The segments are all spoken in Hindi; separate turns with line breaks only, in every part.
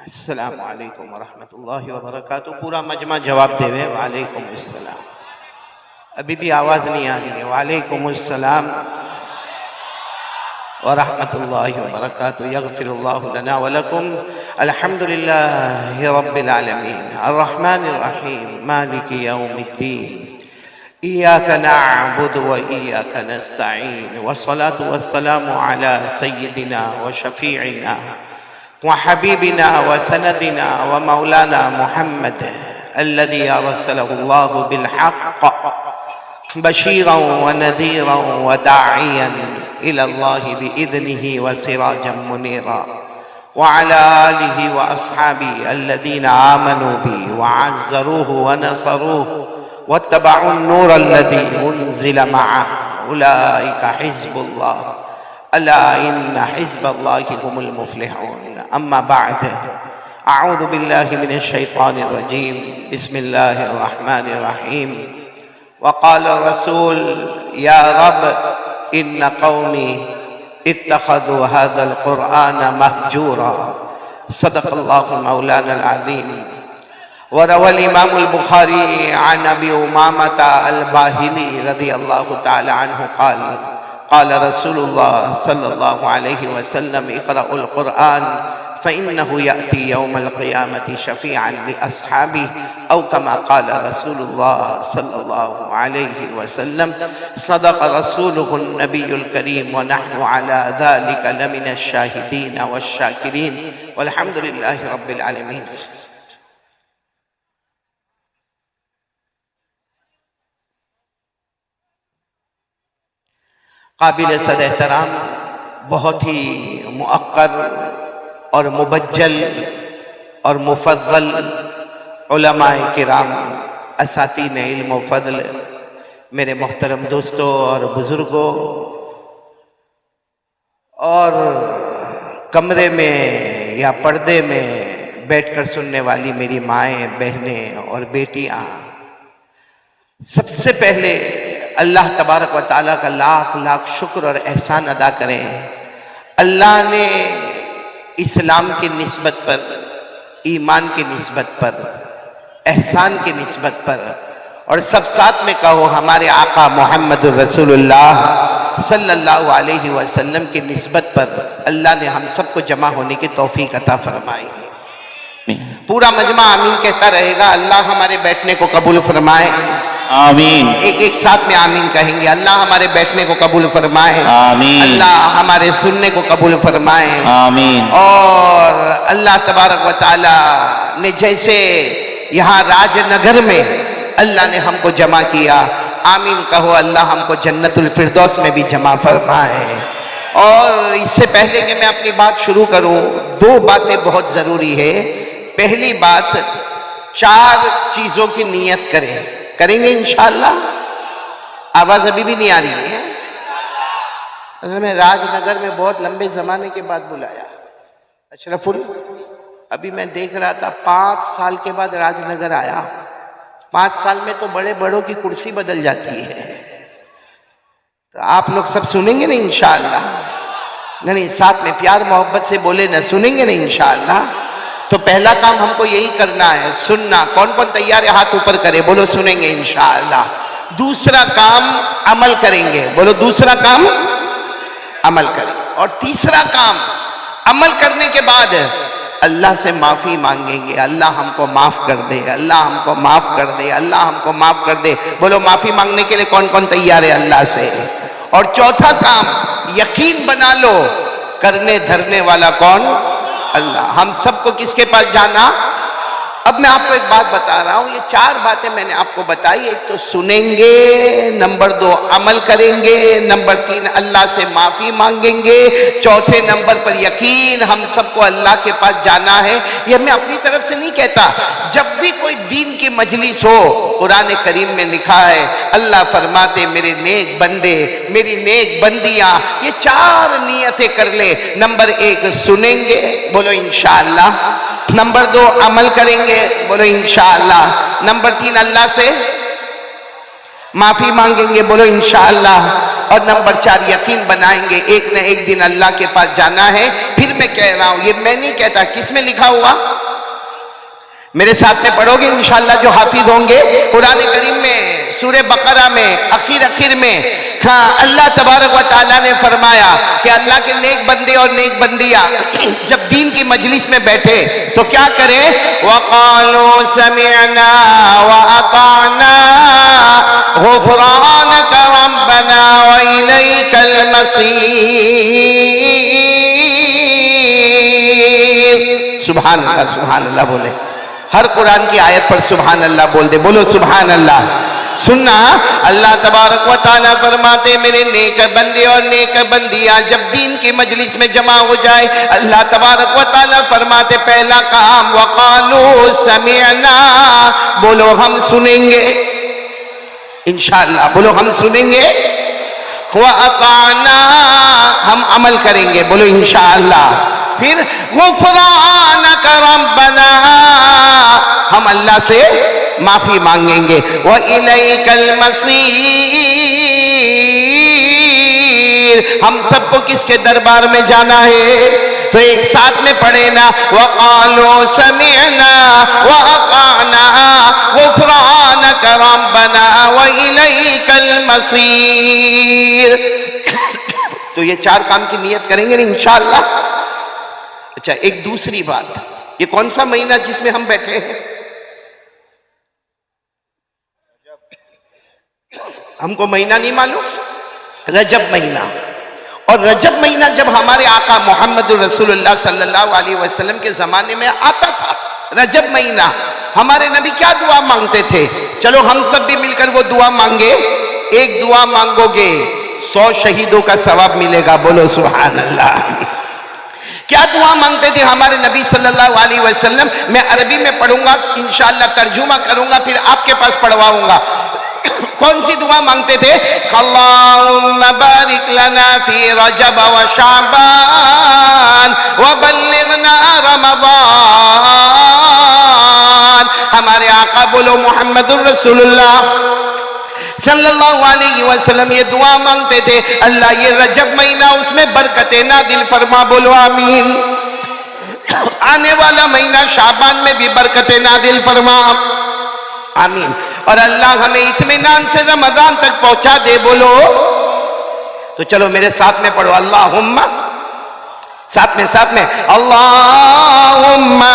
अस्सलामु अलैकुम वरहमतुल्लाहि वबरकातुहू। पूरा मजमा जवाब देवे वालेकुम अस्सलाम। अभी भी आवाज नहीं आ रही है। वालेकुम अस्सलाम वरहमतुल्लाहि वबरकातुहू। यगफिरुल्लाहु लना व लकुम। अल्हम्दुलिल्लाहि रब्बिल आलमीन अर्रहमानिर रहीम मालिकि यौमिद्दीन इय्याका नअबुदु व इय्याका नस्तईन वस्सलातु वस्सलामु अला सय्यिदिना व शफीइना व हबीबिना व सनदिना व मौलाना मुहम्मद अल्लज़ी अरसलहुल्लाहु बिल हक़्क़ बशीरन व नज़ीरन व दाइयन इलल्लाहि बिइज़निहि व सिराजन मुनीरा व अला आलिहि व अस्हाबिहि अल्लज़ीना आमनू बिहि व अज़्ज़रूहु व नसरूहु वत्तबअुन नूर अल्लज़ी उन्ज़िला मअहु उलाइका हिज़्बुल्लाह अला इन्ना हिज़्बल्लाहि हुमुल मुफ़्लिहून। अम्मा बअद अऊज़ु बिल्लाहि मिनश शैतानिर रजीम बिस्मिल्लाहिर रहमानिर रहीम। वक़ाल रसूल या रब इन्न कौमी इत्तख़ज़ू हाज़ल क़ुरआन महजूरा। सदक़ल्लाहु मौलानल अज़ीम। वरवल इमामुल बुखारी अन अबी उमामता अल-बाहिली रज़ियल्लाहु तआला अन्हु क़ाल क़ाल रसूलुल्लाह सल्लल्लाहु अलैहि वसल्लम इक़रउल क़ुरआन फ़इन्नहु यअती यौमल क़ियामति शफ़ीअन लिअस्हाबिही औ कमा क़ाल रसूलुल्लाह सल्लल्लाहु अलैहि वसल्लम। सदक़ रसूलुहुन नबियुल करीम व नहनु अला ज़ालिका लमिनश शाहिदीन वश्शाकिरीन वल्हम्दुलिल्लाहि रब्बिल आलमीन। काबिल सद एहतराम, बहुत ही मुअक्कर और मुबज्जल और मुफद्दल उलमाए किराम, असातीन इल्म व फ़ज़ल, मेरे मोहतरम दोस्तों और बुज़ुर्गों, और कमरे में या पर्दे में बैठकर सुनने वाली मेरी माएँ, बहनें और बेटियाँ, सबसे पहले अल्लाह तबारक व तआला का लाख लाख शुक्र और एहसान अदा करें। अल्लाह ने इस्लाम की निस्बत पर, ईमान की निस्बत पर, एहसान की निस्बत पर, और सब साथ में कहो हमारे आका मोहम्मदुर रसूलुल्लाह सल्लल्लाहु अलैहि वसल्लम की निस्बत पर अल्लाह ने हम सबको जमा होने की तौफीक अता फरमाई। पूरा मजमा आमीन कहता रहेगा। अल्लाह हमारे बैठने को कबूल फरमाए।
आमीन।
एक साथ में आमीन कहेंगे। अल्लाह हमारे बैठने को कबूल फरमाए।
आमीन।
अल्लाह हमारे सुनने को कबूल फरमाए।
आमीन।
और अल्लाह तबारक व तआला ने जैसे यहाँ राजनगर में अल्लाह ने हमको जमा किया, आमीन कहो। अल्लाह हमको जन्नतुल फिरदौस में भी जमा फरमाए। और इससे पहले कि मैं अपनी बात शुरू करूं, दो बातें बहुत जरूरी है। पहली बात, 4 चीजों की नियत करेंगे इंशाअल्लाह। आवाज अभी भी नहीं आ रही है? असल में राजनगर में बहुत लंबे जमाने के बाद बुलाया अशरफुल। अभी मैं देख रहा था 5 साल के बाद राजनगर आया। 5 साल में तो बड़े बड़ों की कुर्सी बदल जाती है। तो आप लोग सब सुनेंगे ना इंशाअल्लाह? नहीं, साथ में प्यार मोहब्बत से बोले ना, सुनेंगे ना इंशाअल्लाह? तो पहला काम हमको यही करना है, सुनना। कौन कौन तैयार है? हाथ ऊपर करे, बोलो सुनेंगे इंशाअल्लाह। दूसरा काम अमल करेंगे, बोलो दूसरा काम अमल करेंगे। और तीसरा काम अमल करने के बाद अल्लाह से माफी मांगेंगे। अल्लाह हमको माफ कर दे, अल्लाह हमको माफ कर दे, अल्लाह हमको माफ कर दे। बोलो माफी मांगने के लिए कौन कौन तैयार है अल्लाह से? और चौथा काम, यकीन बना लो, करने धरने वाला कौन? अल्लाह। हम सबको किसके पास जाना? अब मैं आपको एक बात बता रहा हूं। ये 4 बातें मैंने आपको बताई। एक तो सुनेंगे, नंबर 2 अमल करेंगे, नंबर 3 अल्लाह से माफी मांगेंगे, चौथे नंबर पर यकीन, हम सबको अल्लाह के पास जाना है। ये मैं अपनी तरफ से नहीं कहता। जब भी कोई दीन की मजलिस हो, कुरान करीम में लिखा है, अल्लाह फरमाते मेरे नेक बंदे, मेरी नेक बंदियां ये 4 नियतें कर ले। नंबर 1 सुनेंगे, बोलो इंशाअल्लाह। नंबर 2 अमल करेंगे, बोलो इंशाअल्लाह। नंबर 3 अल्लाह से माफी मांगेंगे, बोलो इंशाअल्लाह। और नंबर 4 यकीन बनाएंगे एक न एक दिन अल्लाह के पास जाना है। फिर में कह रहा हूं, ये मैं नहीं कहता, किस में लिखा हुआ? मेरे साथ में पढ़ोगे इंशाअल्लाह जो हाफिज होंगे। कुरान करीम में सूरह बकरा में आखिर में, हाँ, अल्लाह तबारक व तआला ने फरमाया कि अल्लाह के नेक बंदे और नेक बंदियां जब दीन की मजलिस में बैठे तो क्या करें? वक़ालू समिअना व अताना गुफ़रानक रब्बना व इलैकल मसीर। सुभान अल्लाह बोले। हर कुरान की आयत पर सुभान अल्लाह बोल दे, बोलो सुभान अल्लाह। सुनना, अल्लाह तबारक व तआला फरमाते मेरे नेक बंदे और नेक बंदियां जब दीन की मजलिस में जमा हो जाए, अल्लाह तबारक व तआला फरमाते पहला काम वक़ालू समिअना, बोलो हम सुनेंगे इंशाअल्लाह, बोलो हम सुनेंगे, व अताना, हम अमल करेंगे, बोलो इंशाअल्लाह। फिर गुफ़रानक रब्बना, हम अल्लाह से माफी मांगेंगे, व इलैकल मसीर, हम सबको किसके दरबार में जाना है? तो एक साथ में पढ़े ना, वक़ालू समिअना व अताना गुफ़रानक रब्बना व इलैकल मसीर। तो ये 4 काम की नियत करेंगे ना इंशाअल्लाह। अच्छा, एक दूसरी बात, ये कौन सा महीना जिसमें हम बैठे हैं? हमको महीना नहीं मालूम, रजब महीना। और रजब महीना जब हमारे आका मोहम्मद रसूलुल्लाह सल्लल्लाहु अलैहि वसल्लम के जमाने में आता था, रजब महीना, हमारे नबी क्या दुआ मांगते थे? चलो हम सब भी मिलकर वो दुआ मांगे। एक दुआ मांगोगे 100 शहीदों का सवाब मिलेगा, बोलो सुभान अल्लाह। क्या दुआ मांगते थे हमारे नबी सल्लल्लाहु अलैहि वसल्लम? मैं अरबी में पढ़ूंगा इंशाअल्लाह, तर्जुमा करूंगा, फिर आपके पास पढ़वाऊंगा। कौन सी दुआ मांगते थे? अल्लाहुम्मा बारिक लना फी रजब व शाबान व बल्लिगना रमज़ान। हमारे आका बोलो मोहम्मदुर रसूलुल्लाह सल्लल्लाहु अलैहि वसल्लम ये दुआ मांगते थे, अल्लाह ये रजब महीना उसमें बरकतें नादिल फरमा, बोलो आमीन। आने वाला महीना शाबान में भी बरकतें नादिल फरमा, आमीन। और अल्लाह हमें इत्मीनान से रमजान तक पहुंचा दे, बोलो। तो चलो मेरे साथ में पढ़ो, अल्लाहुम्मा, साथ में अल्लाहुम्मा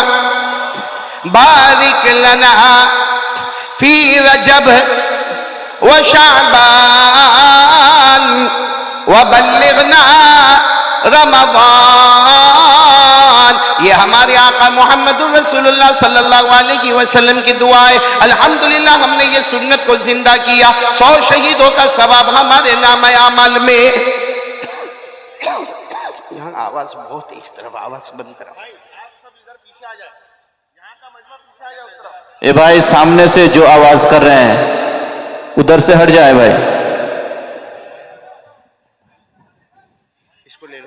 बारिक लना फी रजब व शाबान व बल्लिगना रमज़ान। ये हमारे आका मोहम्मदुर रसूलुल्लाह सल्लल्लाहु अलैहि वसल्लम की दुआ है। अल्हम्दुलिल्लाह हमने ये सुन्नत को जिंदा किया। 100 शहीदों का सवाब हमारे नाम अमाल में। यहाँ आवाज बहुत है, इस तरफ आवाज बंद करो।
ए भाई, सामने से जो आवाज कर रहे हैं उधर से हट जाए भाई।
इसको ले लो।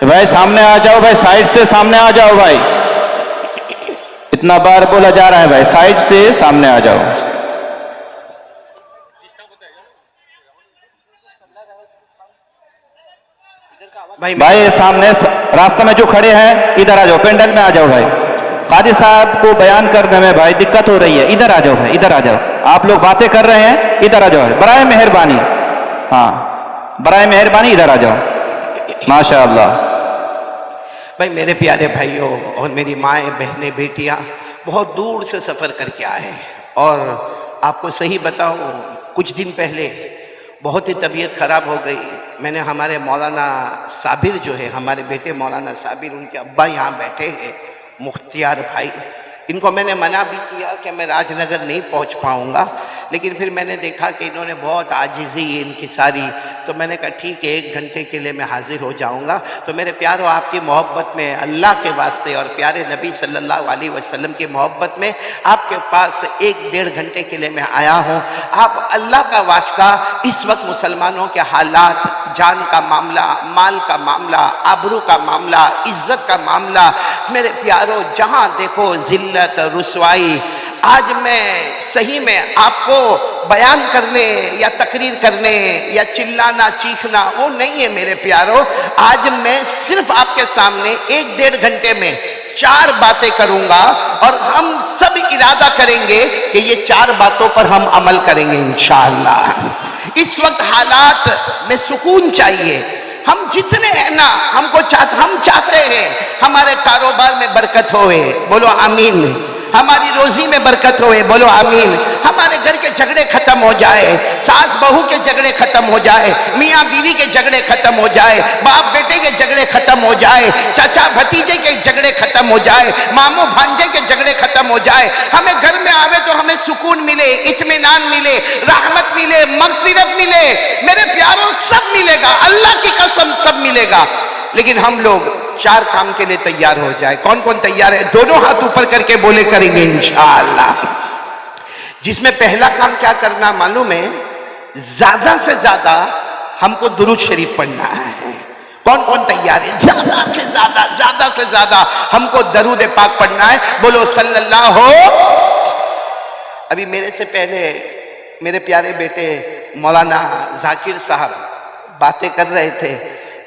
भाई सामने आ जाओ भाई, साइड से सामने आ जाओ भाई। इतना बार बोला जा रहा है भाई, साइड से सामने आ जाओ। भाई सामने रास्ते में जो खड़े हैं इधर आ जाओ, पेंडल में आ जाओ भाई। काजी साहब को बयान करने में भाई दिक्कत हो रही है, इधर आ जाओ भाई, इधर आ जाओ। आप लोग बातें कर रहे हैं, इधर आ जाओ बराए मेहरबानी। हाँ, बराए मेहरबानी इधर आ जाओ। माशाअल्लाह।
भाई मेरे प्यारे भाइयों और मेरी माएँ, बहनें, बेटियां बहुत दूर से सफ़र करके आए हैं। और आपको सही बताऊं, कुछ दिन पहले बहुत ही तबीयत ख़राब हो गई। मैंने हमारे मौलाना साबिर जो है, हमारे बेटे मौलाना साबिर, उनके अब्बा यहाँ बैठे हैं, मुख्तियार भाई, इनको मैंने मना भी किया कि मैं राजनगर नहीं पहुँच पाऊँगा, लेकिन फिर मैंने देखा कि इन्होंने बहुत आजिज़ी इनकी सारी, तो मैंने कहा ठीक है 1 घंटे के लिए मैं हाजिर हो जाऊँगा। तो मेरे प्यारों, आपकी मोहब्बत में, अल्लाह के वास्ते और प्यारे नबी सल्लल्लाहु अलैहि वसल्लम की मोहब्बत में आपके पास 1-1.5 घंटे के लिए मैं आया हूँ। आप अल्लाह का वास्ता, इस वक्त मुसलमानों के हालात, जान का मामला, माल का मामला, आबरू का मामला, इज्जत का मामला, मेरे प्यारों जहाँ देखो जिल्लत, रुसवाई, आज मैं सही में आपको बयान करने या तकरीर करने या चिल्लाना चीखना वो नहीं है मेरे प्यारों। आज मैं सिर्फ आपके सामने 1-1.5 घंटे में 4 बातें करूंगा और हम सब इरादा करेंगे कि ये 4 बातों पर हम अमल करेंगे इंशाअल्लाह। इस वक्त हालात में सुकून चाहिए। हम जितने हैं ना, हम चाहते हैं हमारे कारोबार में बरकत होए, बोलो आमीन। हमारी रोजी में बरकत होए, बोलो आमीन। हमारे घर के झगड़े खत्म हो जाए, सास बहू के झगड़े खत्म हो जाए, मियाँ बीवी के झगड़े खत्म हो जाए, बाप बेटे के झगड़े खत्म हो जाए, चाचा भतीजे के झगड़े खत्म हो जाए, मामू भांजे के झगड़े खत्म हो जाए। हमें घर में आवे तो हमें सुकून मिले, इत्मीनान मिले, रहमत मिले, मगफिरत मिले। मेरे प्यारों सब मिलेगा, अल्लाह की कसम सब मिलेगा। लेकिन हम लोग 4 काम के लिए तैयार हो जाए। कौन कौन तैयार है? दोनों हाथ ऊपर करके बोले करेंगे इंशाअल्लाह। जिसमें पहला काम क्या करना मालूम है? ज्यादा से ज्यादा हमको दुरूद शरीफ पढ़ना है। कौन कौन तैयार है? ज्यादा से ज्यादा हमको दरूद पाक पढ़ना है। बोलो सल्लल्लाहु। अभी मेरे से पहले मेरे प्यारे बेटे मौलाना जाकिर साहब बातें कर रहे थे।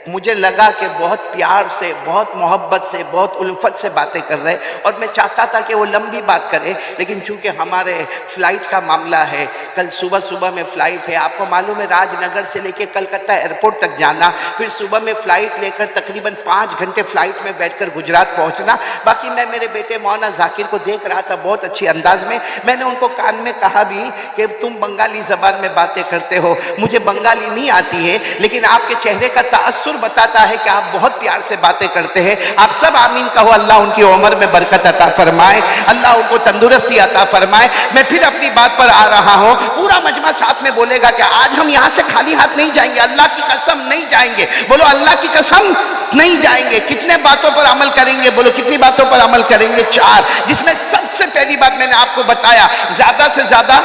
मुझे लगा कि बहुत प्यार से, बहुत मोहब्बत से, बहुत उल्फत से बातें कर रहे, और मैं चाहता था कि वो लंबी बात करे, लेकिन चूंकि हमारे फ्लाइट का मामला है, कल सुबह में फ्लाइट है। आपको मालूम है राजनगर से लेकर कलकत्ता एयरपोर्ट तक जाना, फिर सुबह में फ्लाइट लेकर तकरीबन 5 घंटे फ्लाइट में बैठकर गुजरात पहुंचना। बाकी मैं मेरे बेटे मौलाना जाकिर को देख रहा था बहुत अच्छी अंदाज में। मैंने उनको कान में कहा भी कि तुम बंगाली जबान में बातें करते हो, मुझे बंगाली नहीं आती है, लेकिन आपके चेहरे का तासुर बताता है कि आप बहुत प्यार से बातें करते हैं। आप सब आमीन कहो। अल्लाह उनकी उम्र में बरकत अता फरमाए, अल्लाह उनको तंदुरुस्ती अता फरमाए। मैं फिर अपनी बात पर आ रहा हूं। पूरा मजमा साथ में बोलेगा कि आज हम यहां से खाली हाथ नहीं जाएंगे, अल्लाह की कसम नहीं जाएंगे। बोलो अल्लाह की कसम नहीं जाएंगे। कितने बातों पर अमल करेंगे? बोलो कितनी बातों पर अमल करेंगे? 4, जिसमें सबसे पहली बात मैंने आपको बताया, ज्यादा से ज्यादा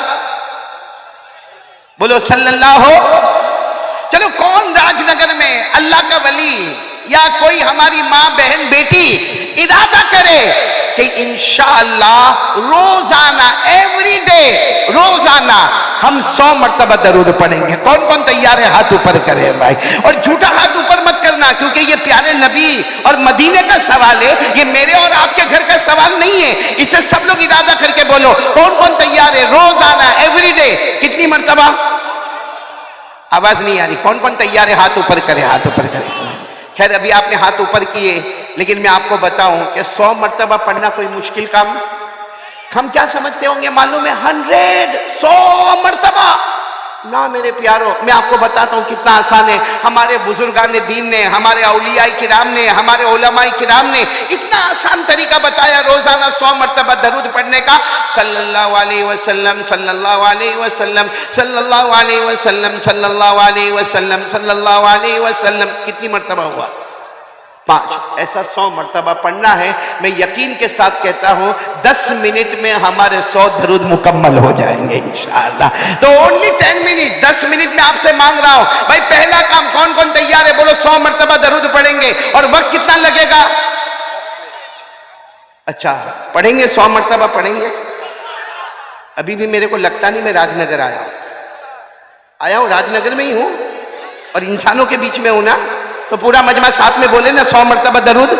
बोलो सल्लल्लाहु। चलो कौन राजनगर में अल्लाह का वली या कोई हमारी माँ बहन बेटी इरादा करे कि इंशाअल्लाह रोजाना एवरीडे रोजाना हम 100 मरतबा दरूद पढ़ेंगे। कौन कौन तैयार है? हाथ ऊपर करे भाई। और झूठा हाथ ऊपर मत करना, क्योंकि ये प्यारे नबी और मदीने का सवाल है, ये मेरे और आपके घर का सवाल नहीं है। इसे सब लोग इरादा करके बोलो कौन कौन तैयार है? रोजाना एवरीडे कितनी मरतबा? आवाज नहीं आ रही। कौन कौन तैयार है? हाथ ऊपर करे, हाथ ऊपर करे। खैर अभी आपने हाथ ऊपर किए, लेकिन मैं आपको बताऊं कि 100 मरतबा पढ़ना कोई मुश्किल काम। हम क्या समझते होंगे मालूम है? 100 मरतबा ना मेरे प्यारों, मैं आपको बताता हूं कितना आसान है। हमारे बुजुर्गान दीन ने, हमारे औलिया किराम ने, हमारे उलमा किराम ने इतना आसान तरीका बताया रोजाना 100 मरतबा दरूद पढ़ने का। सल्लल्लाहु अलैहि वसल्लम, सल्लल्लाहु अलैहि वसल्लम, सल्लल्लाहु अलैहि वसल्लम, सल्लल्लाहु अलैहि वसल्लम, सल्लल्लाहु अलैहि वसल्लम। कितनी मरतबा हुआ? 5। ऐसा 100 मरतबा पढ़ना है। मैं यकीन के साथ कहता हूं 10 मिनट में हमारे 100 दरूद मुकम्मल हो जाएंगे इंशाअल्लाह। तो ओनली 10 मिनट, 10 मिनट में आपसे मांग रहा हूं भाई, पहला काम कौन कौन तैयार है? बोलो 100 मरतबा दरूद पढ़ेंगे। और वक्त कितना लगेगा? अच्छा पढ़ेंगे 100 मरतबा पढ़ेंगे। अभी भी मेरे को लगता नहीं मैं राजनगर आया हूं, राजनगर में ही हूं और इंसानों के बीच में हूं ना। तो पूरा मजमा साथ में बोले ना 100 मरतबा दरूद।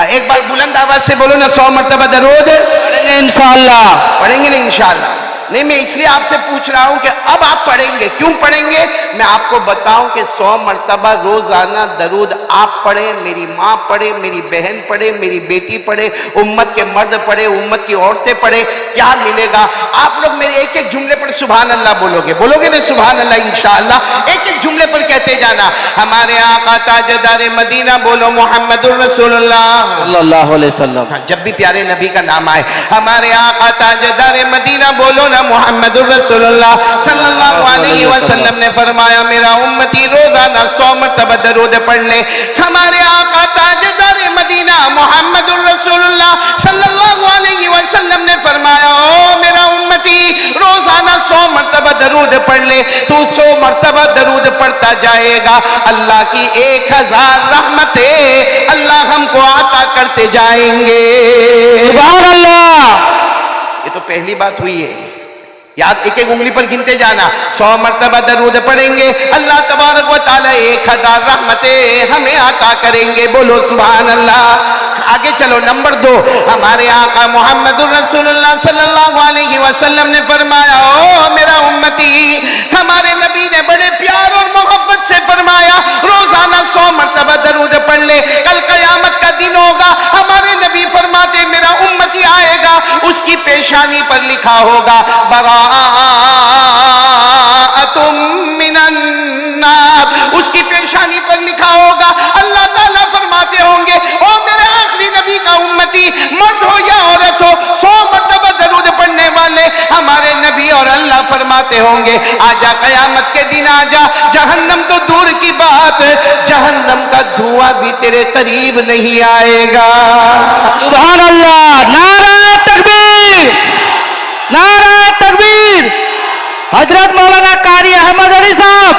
एक बार बुलंद आवाज से बोलो ना 100 मरतबा दरूद पढ़ेंगे इंशाअल्लाह। पढ़ेंगे ना इंशाअल्लाह? नहीं, मैं इसलिए आपसे पूछ रहा हूं कि अब आप पढ़ेंगे। क्यों पढ़ेंगे? मैं आपको बताऊं कि 100 मरतबा रोजाना दरूद आप पढ़े, मेरी माँ पढ़े, मेरी बहन पढ़े, मेरी बेटी पढ़े, उम्मत के मर्द पढ़े, उम्मत की औरतें पढ़े, क्या मिलेगा? आप लोग मेरे एक एक जुमले पर सुभान अल्लाह बोलोगे ना सुभान अल्लाह इंशाअल्लाह। एक एक जुमले पर कहते जाना। हमारे आका ताजदार मदीना बोलो मोहम्मदुर रसूलुल्लाह
सल्लल्लाहु अलैहि वसल्लम।
जब भी प्यारे नबी का नाम आए, हमारे आका ताजदार मदीना बोलो ना मोहम्मदुर रसूलुल्लाह सल्लल्लाहु अलैहि वसल्लम ने फरमाया मेरा उम्मती रोजाना 100 मरतबा दरूद पढ़ ले। हमारे आका ताजदार मदीना मोहम्मदुर रसूलुल्लाह सल्लल्लाहु अलैहि वसल्लम ने फरमाया ओ मेरा उम्मती रोजाना 100 मरतबा दरूद पढ़ ले। तू 100 मरतबा दरूद पढ़ता जाएगा, अल्लाह की 1000 रहमतें अल्लाह हमको आता करते जाएंगे। सुभान अल्लाह। तो पहली बात हुई है, याद एक एक उंगली पर गिनते जाना। 100 मरतबा दरूद पढ़ेंगे, अल्लाह तबारक व तआला 1000 रहमतें हमें अता करेंगे। बोलो सुभान अल्लाह। आगे चलो, नंबर 2, हमारे आका मोहम्मदुर रसूलुल्लाह सल्लल्लाहु अलैहि वसल्लम ने फरमाया, ओ मेरा उम्मती, हमारे नबी ने बड़े प्यार और मोहब्बत से फरमाया, रोजाना 100 मरतबा दरूद पढ़ ले, कल कयामत का दिन होगा। हमारे नबी फरमाते, मेरा उम्मती आएगा, उसकी पेशानी पर लिखा होगा बराअतुम मिनन नार, उसकी पेशानी पर लिखा होगा। अल्लाह ताला फरमाते होंगे, ओ मेरे आखिरी नबी का उम्मती, मर्द हो या औरत हो, 100 मरतबा दरूद पढ़ने वाले हमारे नबी और अल्लाह फरमाते होंगे, आजा कयामत के दिन आजा, जहन्नम तो दूर की बात, जहन्नम का धुआं भी तेरे करीब नहीं आएगा।
सुभान अल्लाह, नारा तकबीर, नारा तकबीर। हजरत मौलाना कारी अहमद अली साहब,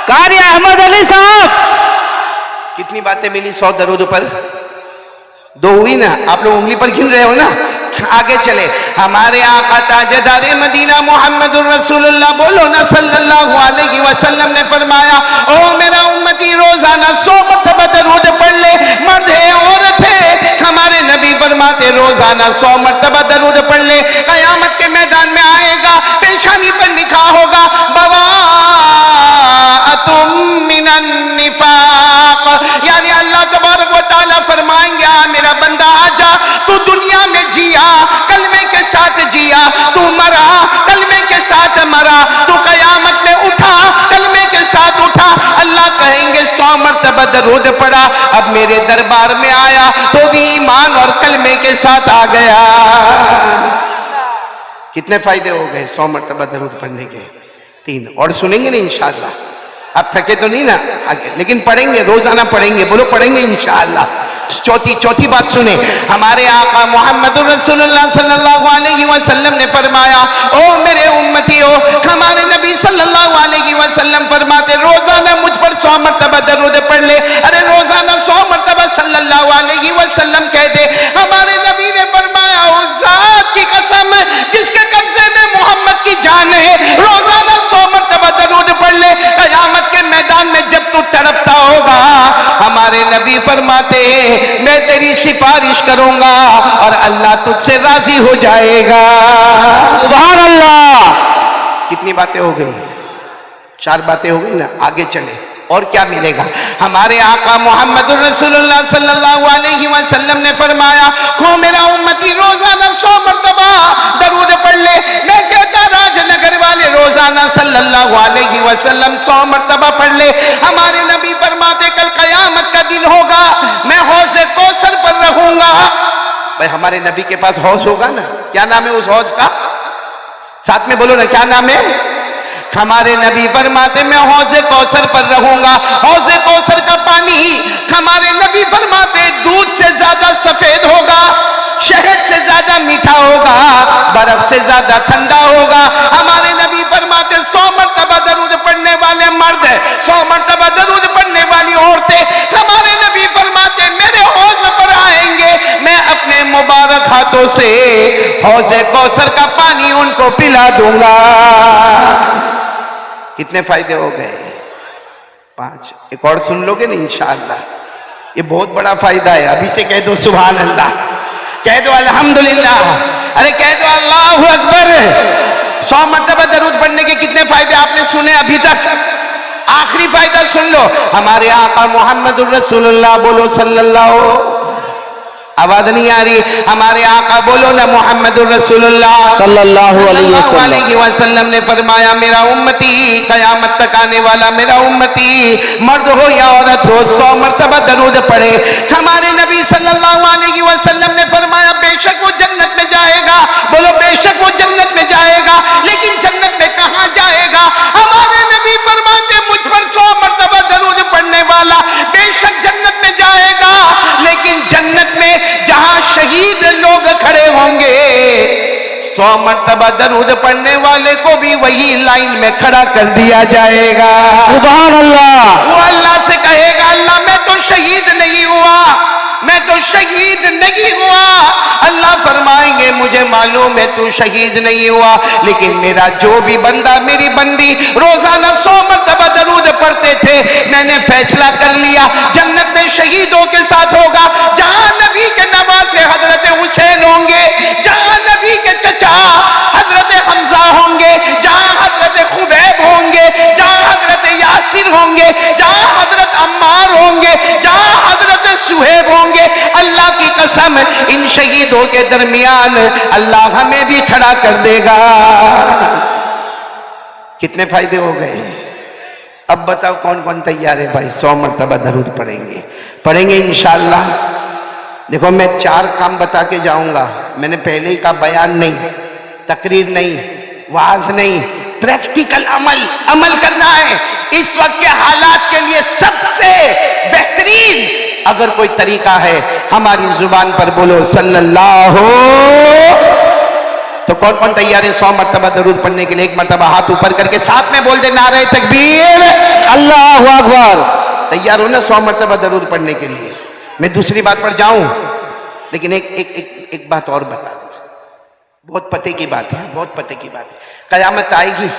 कारी अहमद अली साहब।
कितनी बातें मिली 100 दरूद पर? 2 हुई ना, आप लोग उंगली पर गिन रहे हो ना। आगे चले, हमारे आका ताजदारे मदीना मोहम्मदुर रसूलुल्लाह, बोलो ना सल्लल्लाहु अलैहि वसल्लम ने फरमाया, ओ मेरा उम्मती, रोजाना 100 मरतबा दरूद पढ़ ले, मर्द है औरत है। हमारे नबी फरमाते, रोजाना 100 मरतबा दरूद पढ़ ले, कयामत के मैदान में आएगा, पेशानी पर लिखा होगा बराअतुम मिनन निफाक, यानी अल्लाह तबारक व तआला फरमाएंगे, आ मेरा बंदा आजा, तू दुनिया में जिया, कलमे के साथ जिया, तू मरा, कलमे के साथ मरा, तू कयामत में उठा, कलमे के साथ उठा। अल्लाह कहेंगे 100 मरतबा दरूद पढ़ा, अब मेरे दरबार में आया तो भी ईमान और कलमे के साथ आ गया। कितने फायदे हो गए 100 मरतबा दरूद पढ़ने के? 3 और सुनेंगे ना इंशाअल्लाह। अब थके तो नहीं ना आगे, लेकिन पढ़ेंगे, रोजाना पढ़ेंगे। बोलो पढ़ेंगे इंशाअल्लाह। चौथी बात सुने, हमारे आका मोहम्मदुर रसूलुल्लाह सल्लल्लाहु अलैहि वसल्लम ने फरमाया, ओ मेरे उम्मतियों, हमारे नबी सल्लल्लाहु अलैहि वसल्लम फरमाते, रोजाना मुझ पर 100 मरतबा दरूद पढ़ ले। अरे रोजाना 100 मरतबा सल्लल्लाहु अलैहि वसल्लम कह दे। हमारे नबी ने फरमाया, उस जात की कसम जिसके कब्जे में मोहम्मद की जान है, रोजाना 100 मरतबा दरूद पढ़ ले, कयामत के मैदान में जब तू तड़पता होगा, हमारे नबी फरमाते हैं, मैं तेरी सिफारिश करूंगा और अल्लाह तुझसे राजी हो जाएगा। सुभान अल्लाह। कितनी बातें हो गई? 4 बातें हो गई ना। आगे चले, और क्या मिलेगा? हमारे आका मोहम्मदुर रसूलुल्लाह सल्लल्लाहु अलैहि वसल्लम ने फरमाया, खो मेरा उम्मती, रोजाना 100 मरतबा दरूद पढ़ ले। मैं कहता राजनगर वाले रोजाना सल्लल्लाहु अलैहि वसल्लम 100 मरतबा पढ़ ले। हमारे नबी फरमाते, कल कयामत का दिन होगा, मैं हौज़े कौसर पर रहूंगा। भाई हमारे नबी के पास हौज होगा ना। क्या नाम है उस हौज का? साथ में बोलो ना, क्या नाम है? हमारे नबी फरमाते, मैं हौज़े कौसर पर रहूंगा। हौज़े कौसर का पानी हमारे नबी फरमाते, दूध से ज्यादा सफेद होगा, शहद से ज्यादा मीठा होगा, बर्फ से ज्यादा ठंडा होगा। हमारे नबी फरमाते, 100 मरतबा दरूद पढ़ने वाले मर्द, 100 मरतबा दरूद पढ़ने वाली औरतें, हमारे नबी फरमाते, मेरे हौज़ पर आएंगे, मैं अपने मुबारक हाथों से हौज़े कौसर का पानी उनको पिला दूंगा। कितने फायदे हो गए? 5। एक और सुन लोगे ना इंशाअल्लाह। ये बहुत बड़ा फायदा है। अभी से कह दो सुभान अल्लाह, कह दो अल्हम्दुलिल्लाह, अरे कह दो अल्लाहु अकबर। 100 मरतबा दरूद पढ़ने के कितने फायदे आपने सुने अभी तक? आखिरी फायदा सुन लो, हमारे आका मोहम्मदुर रसूलुल्लाह, बोलो सल्लल्लाहु, आवाज नहीं आ रही, हमारे आका बोलो ना मोहम्मदुर रसूलुल्लाह सल्लल्लाहु अलैहि वसल्लम ने फरमाया, मेरा उम्मती, कयामत तक आने वाला मेरा उम्मती, मर्द हो या औरत हो, 100 मरतबा दरूद पढ़े। हमारे नबी सल्लल्लाहु अलैहि वसल्लम ने फरमाया, बेशक वो जन्नत में जाएगा। बोलो बेशक वो जन्नत में जाएगा, लेकिन जन्नत में कहां जाएगा? हमारे नबी फरमाते, मुझ पर 100 मरतबा दरूद पढ़ने वाला बेशक जन्नत में जाएगा, लेकिन जन्नत में जहां शहीद लोग खड़े होंगे, 100 मरतबा दरूद पढ़ने वाले को भी वही लाइन में खड़ा कर दिया जाएगा। सुभान अल्लाह। वो अल्लाह से कहेगा, अल्लाह मैं तो शहीद नहीं हुआ, मैं तो शहीद नहीं हुआ। अल्लाह फरमाएंगे, मुझे मुझे मालूम है तू शहीद नहीं हुआ, लेकिन मेरा जो भी बंदा मेरी बंदी रोजाना 100 मरतबा दरूद पढ़ते थे, मैंने फैसला कर लिया जन्नत में शहीदों के साथ होगा। जहां नबी के नवासे हजरत हुसैन होंगे, जहां नबी के चचा हजरत हमजा होंगे, जहां हजरत खुबैब होंगे, जहां हजरत यासिर होंगे, जहां हजरत अम्मार होंगे, जहां हजरत सुहेब होंगे, अल्लाह की कसम इन शहीदों के दरमियान अल्लाह हमें भी खड़ा कर देगा। कितने फायदे हो गए। अब बताओ कौन कौन तैयार है भाई? 100 मरतबा दरूद पढ़ेंगे इंशाअल्लाह। देखो मैं 4 काम बता के जाऊंगा। मैंने पहले ही कहा बयान नहीं, तकरीर नहीं, वाज नहीं, प्रैक्टिकल अमल करना है। इस वक्त के हालात के लिए सबसे बेहतरीन अगर कोई तरीका है, हमारी जुबान पर बोलो सल्लल्लाहु। तो कौन कौन तैयार है 100 मरतबा दरूद पढ़ने के लिए? एक मरतबा हाथ ऊपर करके साथ में बोल दे नारे तकबीर, अल्लाहु अकबर। तैयार हो ना 100 मरतबा दरूद पढ़ने के लिए? मैं दूसरी बात पर जाऊं, लेकिन एक बात और बता दूं। बहुत पते की बात है, बहुत पते की बात है। कयामत आएगी,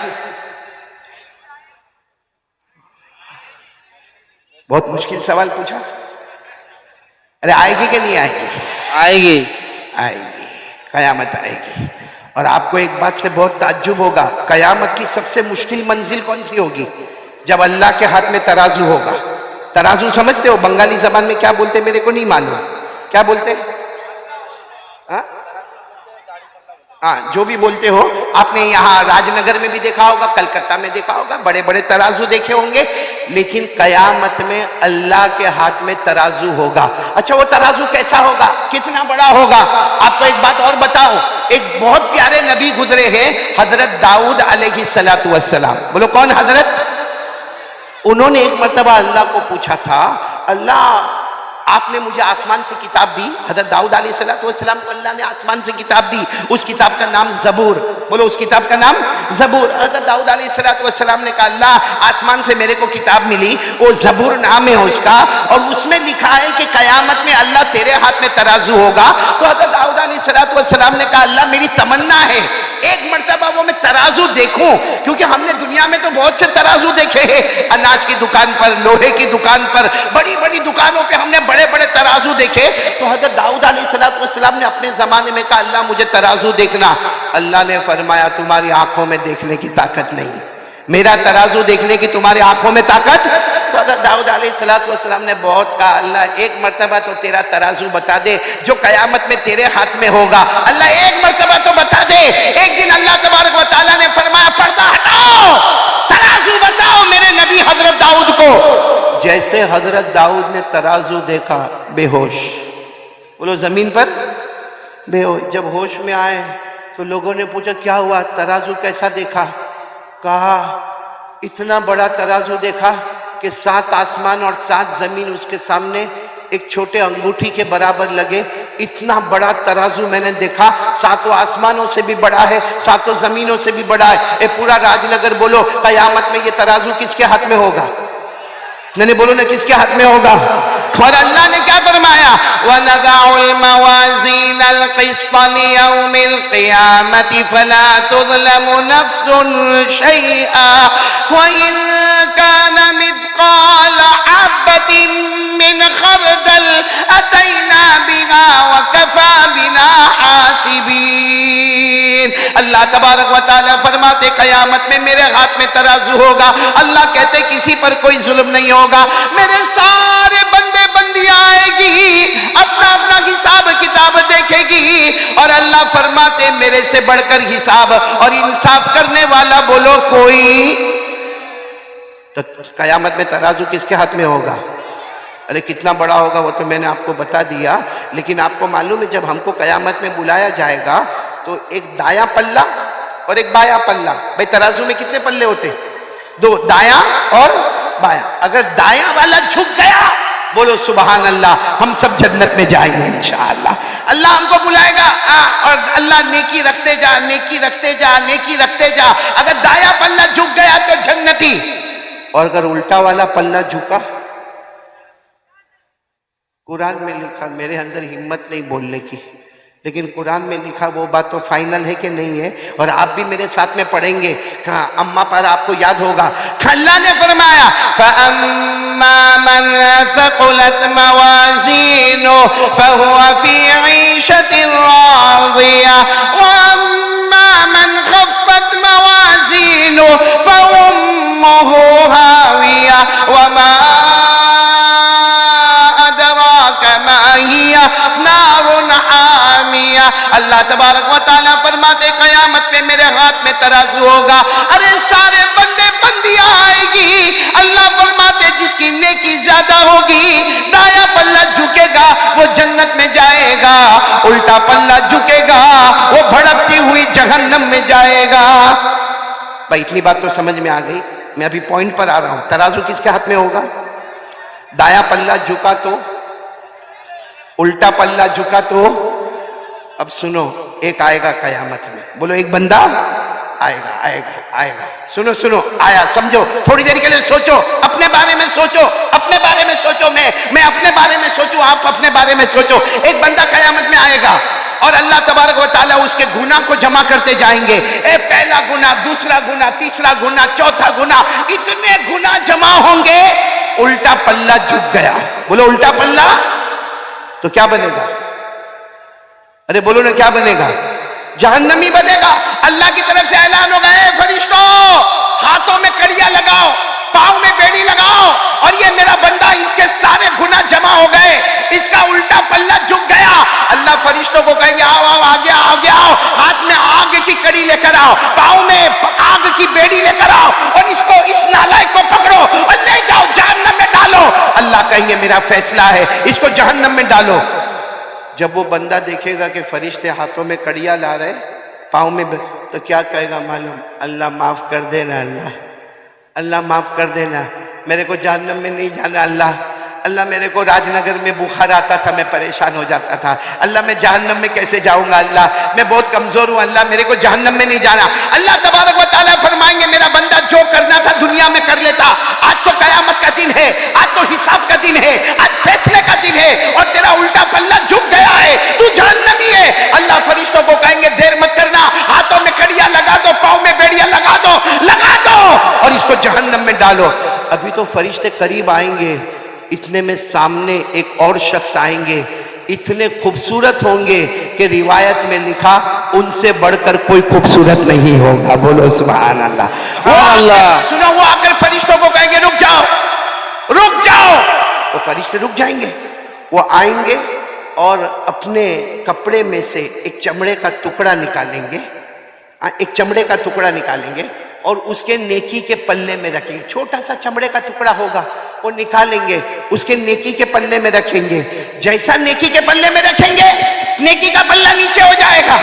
बहुत मुश्किल सवाल पूछा। अरे आएगी कि नहीं आएगी?
आएगी,
आएगी, कयामत आएगी। और आपको एक बात से बहुत ताज्जुब होगा, कयामत की सबसे मुश्किल मंजिल कौन सी होगी? जब अल्लाह के हाथ में तराजू होगा। तराजू समझते हो? बंगाली जबान में क्या बोलते मेरे को नहीं मालूम, क्या बोलते? हाँ, जो भी बोलते हो। आपने यहाँ राजनगर में भी देखा होगा, कलकत्ता में देखा होगा, बड़े बड़े तराजू देखे होंगे। लेकिन कयामत में अल्लाह के हाथ में तराजू होगा। अच्छा, वो तराजू कैसा होगा, कितना बड़ा होगा? आपको एक बात और बताओ, एक बहुत प्यारे नबी गुजरे हैं, हजरत दाऊद अलैहिस्सलातु वस्सलाम। बोलो कौन हजरत? उन्होंने एक मर्तबा अल्लाह को पूछा था, अल्लाह आपने मुझे आसमान से किताब दी। हजरत दाऊद अलैहिस्सलाम को अल्लाह ने आसमान से किताब दी, उस किताब का नाम जबूर। बोलो उस किताब का नाम जबूर। हजरत दाऊद अलैहिस्सलाम ने कहा अल्लाह आसमान से मेरे को किताब मिली, वो जबूर नाम है उसका, और उसमें लिखा है कि कयामत में अल्लाह तेरे हाथ में तराजू होगा। तो हजरत दाऊद अलैहिस्सलाम ने कहा अल्लाह मेरी तमन्ना है एक मर्तबा वो मैं तराजू देखूं, क्योंकि हमने दुनिया में तो बहुत से तराजू देखे हैं, अनाज की दुकान पर, लोहे की दुकान पर, बड़ी बड़ी दुकानों पे हमने बड़े बड़े तराजू देखे। तो हजरत दाऊद अलैहिस्सलाम ने अपने जमाने में कहा अल्लाह मुझे तराजू देखना। अल्लाह ने फरमाया तुम्हारी आंखों में देखने की ताकत नहीं, मेरा तराजू देखने की तुम्हारी आंखों में ताकत। तो हजरत दाऊद अलैहिस्सलाम ने बहुत कहा अल्लाह एक मर्तबा तो तेरा तराजू बता दे जो कयामत में तेरे हाथ में होगा। अल्लाह एक मर्तबा तो बता दे। एक दिन अल्लाह तबारक व तआला ने फरमाया पर्दा हटाओ, तराजू बताओ मेरे नबी हजरत दाऊद को। जैसे हजरत दाऊद ने तराजू देखा, बेहोश। बोलो जमीन पर बेहोश। जब होश में आए तो लोगों ने पूछा क्या हुआ, तराजू कैसा देखा? कहा इतना बड़ा तराजू देखा कि 7 आसमान और 7 जमीन उसके सामने एक छोटे अंगूठी के बराबर लगे। इतना बड़ा तराजू मैंने देखा, 7 आसमानों से भी बड़ा है, 7 जमीनों से भी बड़ा है। ये पूरा राजनगर बोलो कयामत में ये तराजू किसके हाथ में होगा? मैंने बोलो ना किसके हाथ में होगा? और अल्लाह ने क्या फरमाया, वनज़अउल मवाज़ीनल क़िस्त लियौमिल क़ियामति फला तुज़लमु नफ़्सुन शैआ व इन काना मिस्क़ाल हब्बतिन मिन खरदल अतैना बिहा व कफ़ा बिना हासिबीन। अल्लाह तबारक व तआला फरमाते कयामत में मेरे हाथ में तराजू होगा। अल्लाह कहते किसी पर कोई जुल्म नहीं होगा, मेरे सारे बंदे बंदियां आएगी, अपना अपना हिसाब किताब देखेगी। और अल्लाह फरमाते मेरे से बढ़कर हिसाब और इंसाफ करने वाला बोलो कोई। तो कयामत में तराजू किसके हाथ में होगा? अरे कितना बड़ा होगा वो तो मैंने आपको बता दिया, लेकिन आपको मालूम है जब हमको कयामत में बुलाया जाएगा तो एक दाया पल्ला और एक बाया पल्ला। भाई तराजू में कितने पल्ले होते? 2, दाया और बाया। अगर दाया वाला झुक गया बोलो सुबहान अल्लाह, हम सब जन्नत में जाएंगे इंशाअल्लाह। अल्लाह हमको बुलाएगा और अल्लाह नेकी रखते जा, नेकी रखते जा, नेकी रखते जा। अगर दाया पल्ला झुक गया तो जन्नती, और अगर उल्टा वाला पल्ला झुका, कुरान में लिखा, मेरे अंदर हिम्मत नहीं बोलने की, लेकिन कुरान में लिखा वो बात तो फाइनल है कि नहीं है? और आप भी मेरे साथ में पढ़ेंगे। कहा अम्मा पर आपको याद होगा, अल्लाह ने फरमाया फअम्मा मन सक़ुलत मवाज़ीनु फहुवा फ़ी ईशतिन राज़िया व अम्मा मन खफ़्फ़त मवाज़ीनु फउम्मुहु हाविया व मा अल्लाह तबारक व तआला फरमाते कयामत पे मेरे हाथ में तराजू होगा। अरे सारे बंदे बंदियां आएगी। अल्लाह फरमाते जिसकी नेकी ज्यादा होगी दाया पल्ला झुकेगा वो जन्नत में जाएगा, उल्टा पल्ला झुकेगा वो भड़कती हुई जहन्नम में जाएगा। भाई इतनी बात तो समझ में आ गई। मैं अभी पॉइंट पर आ रहा हूं। तराजू किसके हाथ में होगा? दाया पल्ला झुका तो, उल्टा पल्ला झुका तो। अब सुनो, एक आएगा कयामत में। बोलो एक बंदा आएगा आएगा आएगा। सुनो सुनो, आया, समझो, थोड़ी देर के लिए सोचो, अपने बारे में सोचो, अपने बारे में सोचो। मैं अपने बारे में सोचूं, आप अपने बारे में सोचो। एक बंदा कयामत में आएगा और अल्लाह तबारक व तआला उसके गुनाह को जमा करते जाएंगे। पहला गुनाह, दूसरा गुनाह, तीसरा गुनाह, चौथा गुनाह, इतने गुनाह जमा होंगे। उल्टा पल्ला झुक गया। बोलो उल्टा पल्ला तो क्या बनेगा? अरे बोलो ना, क्या बनेगा? जहन्नमी बनेगा। अल्लाह की तरफ से ऐलान होगा, फरिश्तों हाथों में कड़ियां लगाओ, पांव में बेड़ी लगाओ, और ये मेरा बंदा, इसके सारे गुनाह जमा हो गए, इसका उल्टा पल्ला झुक गया। अल्लाह फरिश्तों को कहेंगे आओ आओ आगे आओ आगे आओ, हाथ में आग की कड़ी लेकर आओ, पांव में आग की बेड़ी लेकर आओ, और इसको, इस नालायक को पकड़ो और ले जाओ जहन्नम में डालो। अल्लाह कहेंगे मेरा फैसला है, इसको जहन्नम में डालो। जब वो बंदा देखेगा कि फरिश्ते हाथों में कड़ियां ला रहे, पाँव में, तो क्या कहेगा मालूम? अल्लाह माफ कर देना, अल्लाह अल्लाह माफ कर देना, मेरे को जहन्नम में नहीं जाना। अल्लाह मेरे को राजनगर में बुखार आता था, मैं परेशान हो जाता था। अल्लाह मैं जहन्नम में कैसे जाऊंगा? अल्लाह मैं बहुत कमजोर हूं, अल्लाह मेरे को जहन्नम में नहीं जाना। अल्लाह तबारक व तआला फरमाएंगे मेरा बंदा जो करना था दुनिया में कर लेता, आज तो कयामत का दिन है, आज तो हिसाब का दिन है, आज फैसले का दिन है, और तेरा उल्टा पल्ला झुक गया है, तू जहन्नमी है। अल्लाह फरिश्तों को कहेंगे देर मत करना, हाथों में कड़ियां लगा दो, पाँव में बेड़ियां लगा दो और इसको जहन्नम में डालो। अभी तो फरिश्ते करीब आएंगे, इतने में सामने एक और शख्स आएंगे, इतने खूबसूरत होंगे कि रिवायत में लिखा उनसे बढ़कर कोई खूबसूरत नहीं होगा। बोलो सुभान अल्लाह। वो अल्लाह सुनो, वो आकर फरिश्तों को कहेंगे रुक जाओ रुक जाओ, वो फरिश्ते रुक जाएंगे। वो आएंगे और अपने कपड़े में से एक चमड़े का टुकड़ा निकालेंगे, एक चमड़े का टुकड़ा निकालेंगे और उसके नेकी के पल्ले में रखेंगे। छोटा सा चमड़े का टुकड़ा होगा, वो निकालेंगे, उसके नेकी के पल्ले में रखेंगे। जैसा नेकी के पल्ले में रखेंगे, नेकी का पल्ला नीचे हो जाएगा,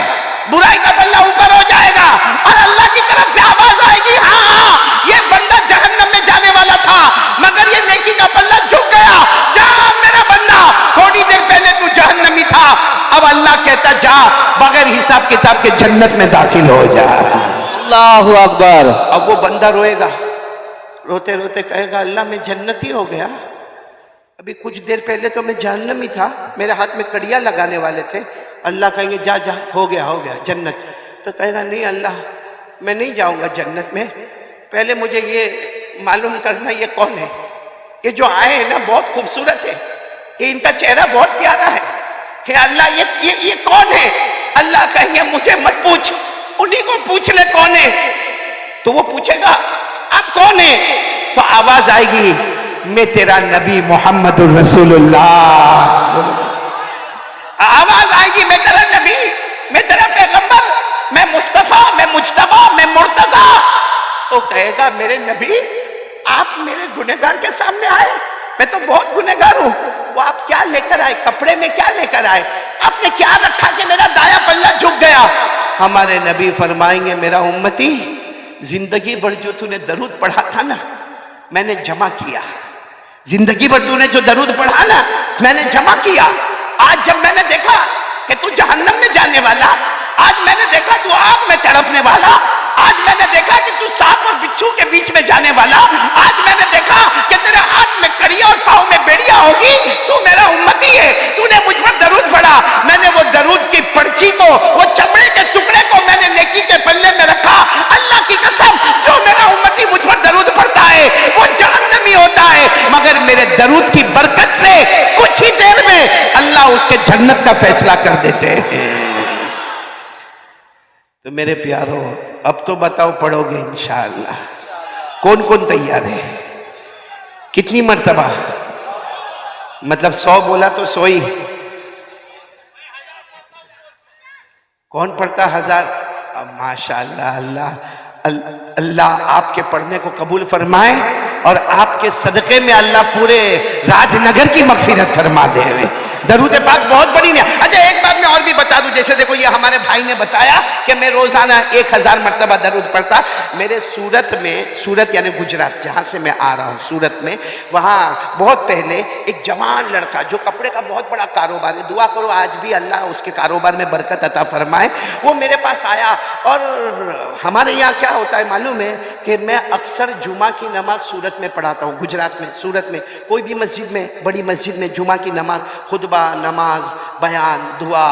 बुराई का पल्ला ऊपर हो जाएगा, और अल्लाह की तरफ से आवाज आएगी हाँ ये बंदा जहन्नम में जाने वाला था, मगर ये नेकी का पल्ला झुक गया। जा मेरा बंदा, थोड़ी देर पहले तू जहन्नमी था, अब अल्लाह कहता जा बगैर हिसाब किताब के जन्नत में दाखिल हो जा।
अल्लाहु अकबर।
अब वो बंदा रोएगा, रोते रोते कहेगा अल्लाह मैं जन्नती हो गया, अभी कुछ देर पहले तो मैं जहन्नमी था, मेरे हाथ में कड़ियां लगाने वाले थे। अल्लाह कहेंगे जा जा हो गया जन्नत। तो कहेगा नहीं अल्लाह मैं नहीं जाऊंगा जन्नत में, पहले मुझे ये मालूम करना ये कौन है, ये जो आए हैं ना बहुत खूबसूरत है, ये इनका चेहरा बहुत प्यारा है, कि अल्लाह ये कौन है? अल्लाह कहेंगे मुझे मत पूछ, उन्हीं को पूछ ले कौन है। तो वो पूछेगा आप कौन है? तो आवाज आएगी मैं तेरा नबी मोहम्मद रसूलुल्लाह। आवाज आएगी मैं तेरा नबी, मैं तेरा पैगंबर, मैं मुस्तफा, मैं मुज्तबा, मैं मुर्तजा। तो कहेगा मेरे नबी आप मेरे गुनहगार के सामने आए, मैं तो बहुत गुनहगार हूं। वो आप क्या लेकर आए, कपड़े में क्या लेकर आए, आपने क्या रखा कि मेरा दाया पल्ला झुक गया? हमारे नबी फरमाएंगे मेरा उम्मती जिंदगी भर जो तूने दरूद पढ़ा था ना मैंने जमा किया, जिंदगी भर तूने जो दरूद पढ़ा ना मैंने जमा किया। आज जब मैंने देखा कि तू जहन्नम में जाने वाला, आज मैंने देखा तू आग में तड़पने वाला, आज मैंने देखा कि तू सांप और बिच्छू के बीच में जाने वाला, आज मैंने देखा कि तेरे हाथ में कड़ियां और पाँव में बेड़ियां होगी, तू मेरा उम्मती है, तूने मुझ पर दरूद पढ़ा, मैंने वो दरूद की पर्ची मक्खी को, वो चमड़े के टुकड़े को मैंने नेकी के पल्ले में रखा। अल्लाह की कसम, जो मेरा उम्मती मुझ पर दरूद पढ़ता है वो जहन्नमी होता है, मगर मेरे दरूद की बरकत से कुछ ही देर में अल्लाह उसके जन्नत का फैसला कर देते हैं। तो मेरे प्यारो, अब तो बताओ पढ़ोगे इंशाअल्लाह? कौन कौन तैयार है? कितनी मर्तबा? मतलब 100 बोला तो 100 ही। कौन पढ़ता 1000? अब माशाअल्लाह, अल्लाह आपके पढ़ने को कबूल फरमाए और आपके सदक़े में अल्लाह पूरे राजनगर की मग़फ़िरत फरमा दे। दरूद पाक बहुत बड़ी ने। अच्छा, एक बात मैं और भी बता दूं, जैसे देखो ये हमारे भाई ने बताया कि मैं रोजाना 1000 मरतबा दरूद पढ़ता। मेरे सूरत में, सूरत यानी गुजरात जहां से मैं आ रहा हूं, सूरत में, वहां बहुत पहले एक जवान लड़का जो कपड़े का बहुत बड़ा कारोबार है, दुआ करो आज भी अल्लाह उसके कारोबार में बरकत अता फरमाए, वो मेरे पास आया। और हमारे यहाँ क्या होता है मालूम है कि मैं अक्सर जुमा की नमाज सूरत में पढ़ाता हूँ, गुजरात में, सूरत में कोई भी मस्जिद में, बड़ी मस्जिद में जुमा की नमाज, खुतबा, नमाज, बयान, दुआ,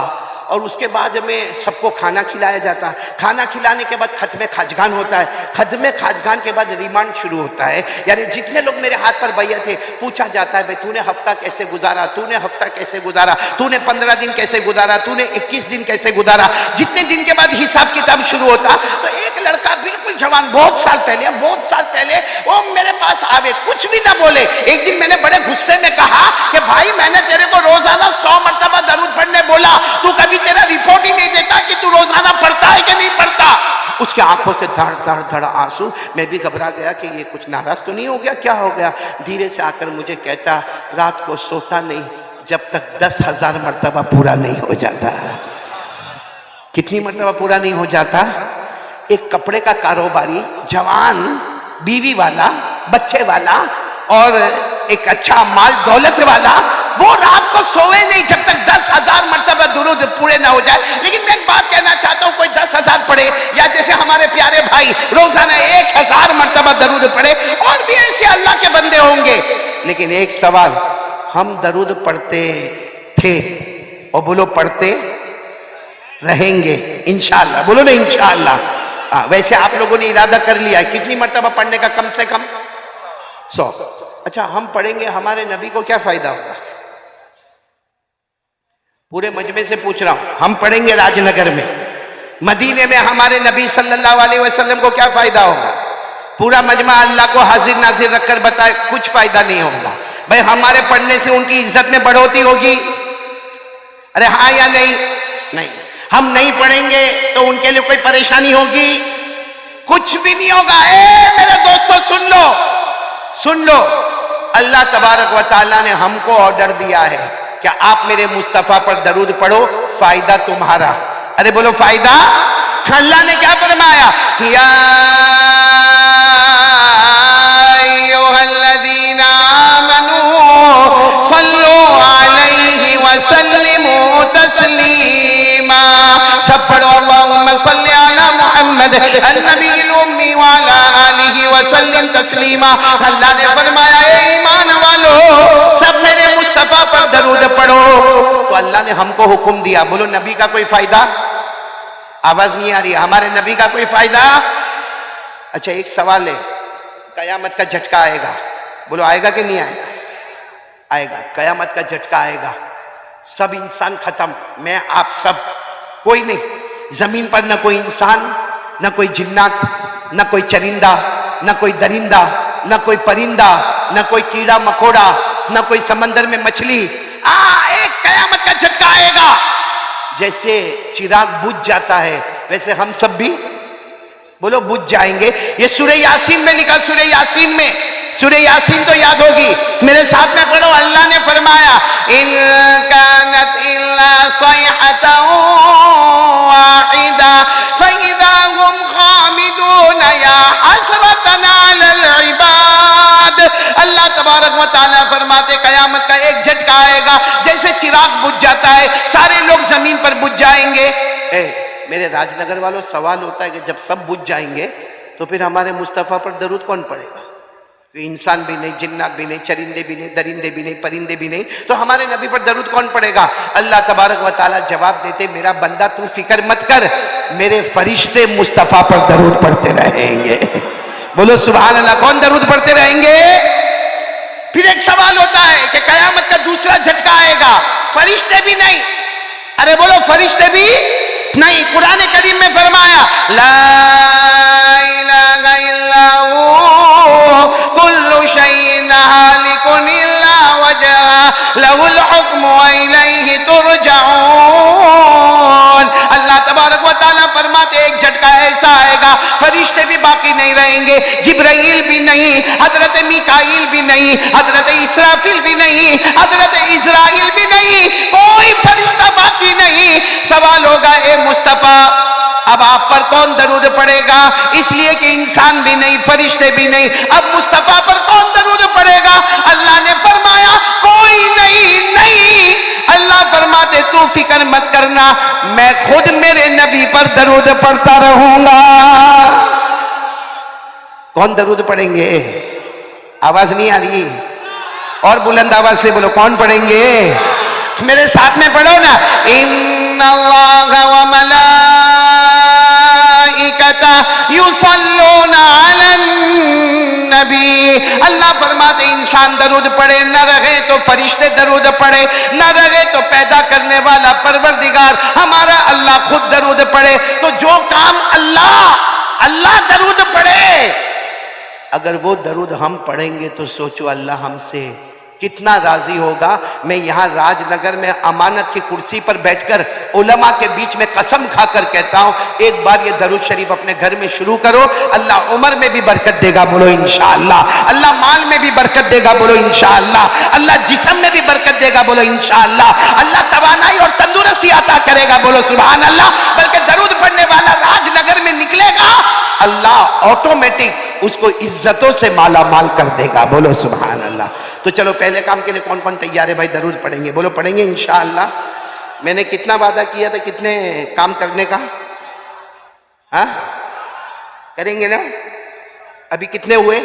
और उसके बाद में सबको खाना खिलाया जाता है। खाना खिलाने के बाद खत्मे खाजगान होता है। खत्मे खाजगान के बाद रिमांड शुरू होता है, यानी जितने लोग मेरे हाथ पर बैठे थे पूछा जाता है, भाई तूने हफ्ता कैसे गुजारा, तूने हफ्ता कैसे गुजारा, तूने 15 दिन कैसे गुजारा, तूने 21 दिन कैसे गुजारा। जितने दिन के बाद हिसाब किताब शुरू होता, तो एक लड़का बिल्कुल जवान, बहुत साल पहले वो मेरे पास आवे, कुछ भी ना बोले। एक दिन मैंने बड़े गुस्से में कहा कि भाई मैंने तेरे को रोजाना 100 मरतबा दरूद पढ़ने बोला, तू कभी तेरा रिपोर्ट ही नहीं देता कि तू रोजाना पढ़ता है कि नहीं पढ़ता। उसके आंखों से धड़ धड़ धड़ आंसू। मैं भी घबरा गया कि ये कुछ नाराज तो नहीं हो गया, क्या हो गया। धीरे से आकर मुझे कहता, रात को सोता नहीं जब तक 10,000 मरतबा पूरा नहीं हो जाता। कितनी मरतबा पूरा नहीं हो जाता? एक कपड़े का कारोबारी, जवान, बीवी वाला, बच्चे वाला और एक अच्छा माल दौलत वाला, वो रात को सोए नहीं जब तक 10,000 मरतबा दुरूद पूरे ना हो जाए। लेकिन मैं एक बात कहना चाहता हूं, कोई 10,000 पढ़े या जैसे हमारे प्यारे भाई रोजाना 1,000 मरतबा दरूद पढ़े, और भी ऐसे अल्लाह के बंदे होंगे। लेकिन एक सवाल, हम दरूद पढ़ते थे और बोलो पढ़ते रहेंगे इंशाअल्लाह, बोलो ना इंशाअल्लाह। वैसे आप लोगों ने इरादा कर लिया है कितनी मरतबा पढ़ने का? कम से कम 100। अच्छा, हम पढ़ेंगे, हमारे नबी को क्या फायदा होगा? पूरे मजमे से पूछ रहा हूं, हम पढ़ेंगे राजनगर में, मदीने में हमारे नबी सल्लल्लाहु अलैहि वसल्लम को क्या फायदा होगा? पूरा मजमा अल्लाह को हाजिर नाजिर रखकर बताए, कुछ फायदा नहीं होगा। भाई हमारे पढ़ने से उनकी इज्जत में बढ़ोतरी होगी? अरे हाँ या नहीं? नहीं। हम नहीं पढ़ेंगे तो उनके लिए कोई परेशानी होगी? कुछ भी नहीं होगा। मेरे दोस्तों सुन लो, अल्लाह तबारक व तआला ने हमको ऑर्डर दिया है कि आप मेरे मुस्तफा पर दरूद पढ़ो, फायदा तुम्हारा। अरे बोलो फायदा। अल्लाह ने क्या फरमाया? या अय्युहल्लज़ीना आमनू सल्लु अलैहि व सल्लिमू तस्लीमा। सब पढ़ो, अल्लाहुम्मा सल्लि अला मुहम्मद अन्नबील उम्मी व अला आलिहि व सल्लिम तस्लीमा। अल्लाह ने फरमाया, ए ईमान वालो, सब मेरे मुस्तफा पर दरूद पढ़ो। तो अल्लाह ने हमको हुक्म दिया। बोलो नबी का कोई फायदा? आवाज नहीं आ रही। हमारे नबी का कोई फायदा? अच्छा, एक सवाल है, कयामत का झटका आएगा, बोलो आएगा कि नहीं आएगा? आएगा। कयामत का झटका आएगा, सब इंसान खत्म, मैं आप सब, कोई नहीं। जमीन पर न कोई इंसान, न कोई जिन्नात, न कोई चरिंदा, न कोई दरिंदा, न कोई परिंदा, न कोई कीड़ा मकोड़ा, न कोई समंदर में मछली। एक कयामत का झटका आएगा। जैसे चिराग बुझ जाता है वैसे हम सब भी, बोलो, बुझ जाएंगे। ये सूरह यासीन में लिखा, सूरह यासीन में, सूरह यासीन तो याद होगी, मेरे साथ में पढ़ो। अल्लाह ने फरमाया, इन कानत इल्ला सयहतन वाहिदा फइदा हुम खामिदून या हसरतन अलल इबाद। अल्लाह तबारक व तआला फरमाते, कयामत का एक झटका आएगा, जैसे चिराग बुझ जाता है, सारे लोग जमीन पर बुझ जाएंगे। मेरे राजनगर वालों, सवाल होता है कि जब सब बुझ जाएंगे तो फिर हमारे मुस्तफा पर दरूद कौन पढ़ेगा? कोई इंसान भी नहीं, जिन्नात भी नहीं, चरिंदे भी नहीं, दरिंदे भी नहीं, परिंदे भी नहीं, तो हमारे नबी पर दरूद कौन पड़ेगा? अल्लाह तबारक व तआला जवाब देते, मेरा बंदा तू फिक्र मत कर, मेरे फरिश्ते मुस्तफा पर दरूद पढ़ते रहेंगे। बोलो सुभान अल्लाह। कौन दरूद पढ़ते रहेंगे? फिर एक सवाल होता है कि कयामत का दूसरा झटका आएगा, फरिश्ते भी नहीं। अरे बोलो फरिश्ते भी नहीं। कुरान करीम में फरमाया, ला इलाहा इल्ला हु कुल्लु शैइन हालिकुन इल्ला वजह लहुल हुक्मु व इलैहि तुरजाऊन। अल्लाह तबारक व तआला फरमाते, एक झटका ऐसा आएगा, फरिश्ते भी बाकी नहीं रहेंगे, जिब्राइल भी नहीं, हजरत मीकाईल भी नहीं, हजरत इसराफिल भी नहीं, हजरत इजराइल भी नहीं, कोई फरिश्ता बाकी नहीं। सवाल होगा, ए मुस्तफा अब आप पर कौन दरूद पड़ेगा? इसलिए कि इंसान भी नहीं, फरिश्ते भी नहीं, अब मुस्तफा पर कौन दरूद पड़ेगा? अल्लाह ने फरमाया कोई नहीं। अल्लाह फरमाते, तू फिक्र मत करना, मैं खुद मेरे नबी पर दरूद पढ़ता रहूंगा। कौन दरूद पढ़ेंगे? आवाज नहीं आ रही? और बुलंद आवाज से बोलो, कौन पढ़ेंगे? मेरे साथ में पढ़ो ना, इन्नल्लाह व मलाइकता युसल्लूना अलन नबी। अल्लाह फरमाते, इंसान दरूद पढ़े न रहे तो फरिश्ते दरूद पढ़े, न रहे तो पैदा करने वाला परवरदिगार हमारा अल्लाह खुद दरूद पढ़े। तो जो काम अल्लाह दरूद पढ़े, अगर वो दरूद हम पढ़ेंगे तो सोचो अल्लाह हमसे कितना राजी होगा। मैं यहां राजनगर में अमानत की कुर्सी पर बैठकर उलमा के बीच में कसम खाकर कहता हूं, एक बार ये दरूद शरीफ अपने घर में शुरू करो, अल्लाह उम्र में भी बरकत देगा, बोलो इंशाअल्लाह। अल्लाह माल में भी बरकत देगा, बोलो इंशाअल्लाह। अल्लाह जिस्म में भी बरकत देगा, बोलो इंशाअल्लाह। अल्लाह तवानाई और तंदुरुस्ती अता करेगा, बोलो सुभान अल्लाह। बल्कि दरूद पढ़ने वाला राजनगर में निकलेगा, अल्लाह ऑटोमेटिक उसको इज्जतों से माला माल कर देगा, बोलो सुभान अल्लाह। तो चलो पहले काम के लिए कौन कौन तैयार है भाई? दरूद पढ़ेंगे, बोलो पढ़ेंगे इंशाअल्लाह। मैंने कितना वादा किया था, कितने काम करने का? हाँ करेंगे ना? अभी कितने हुए?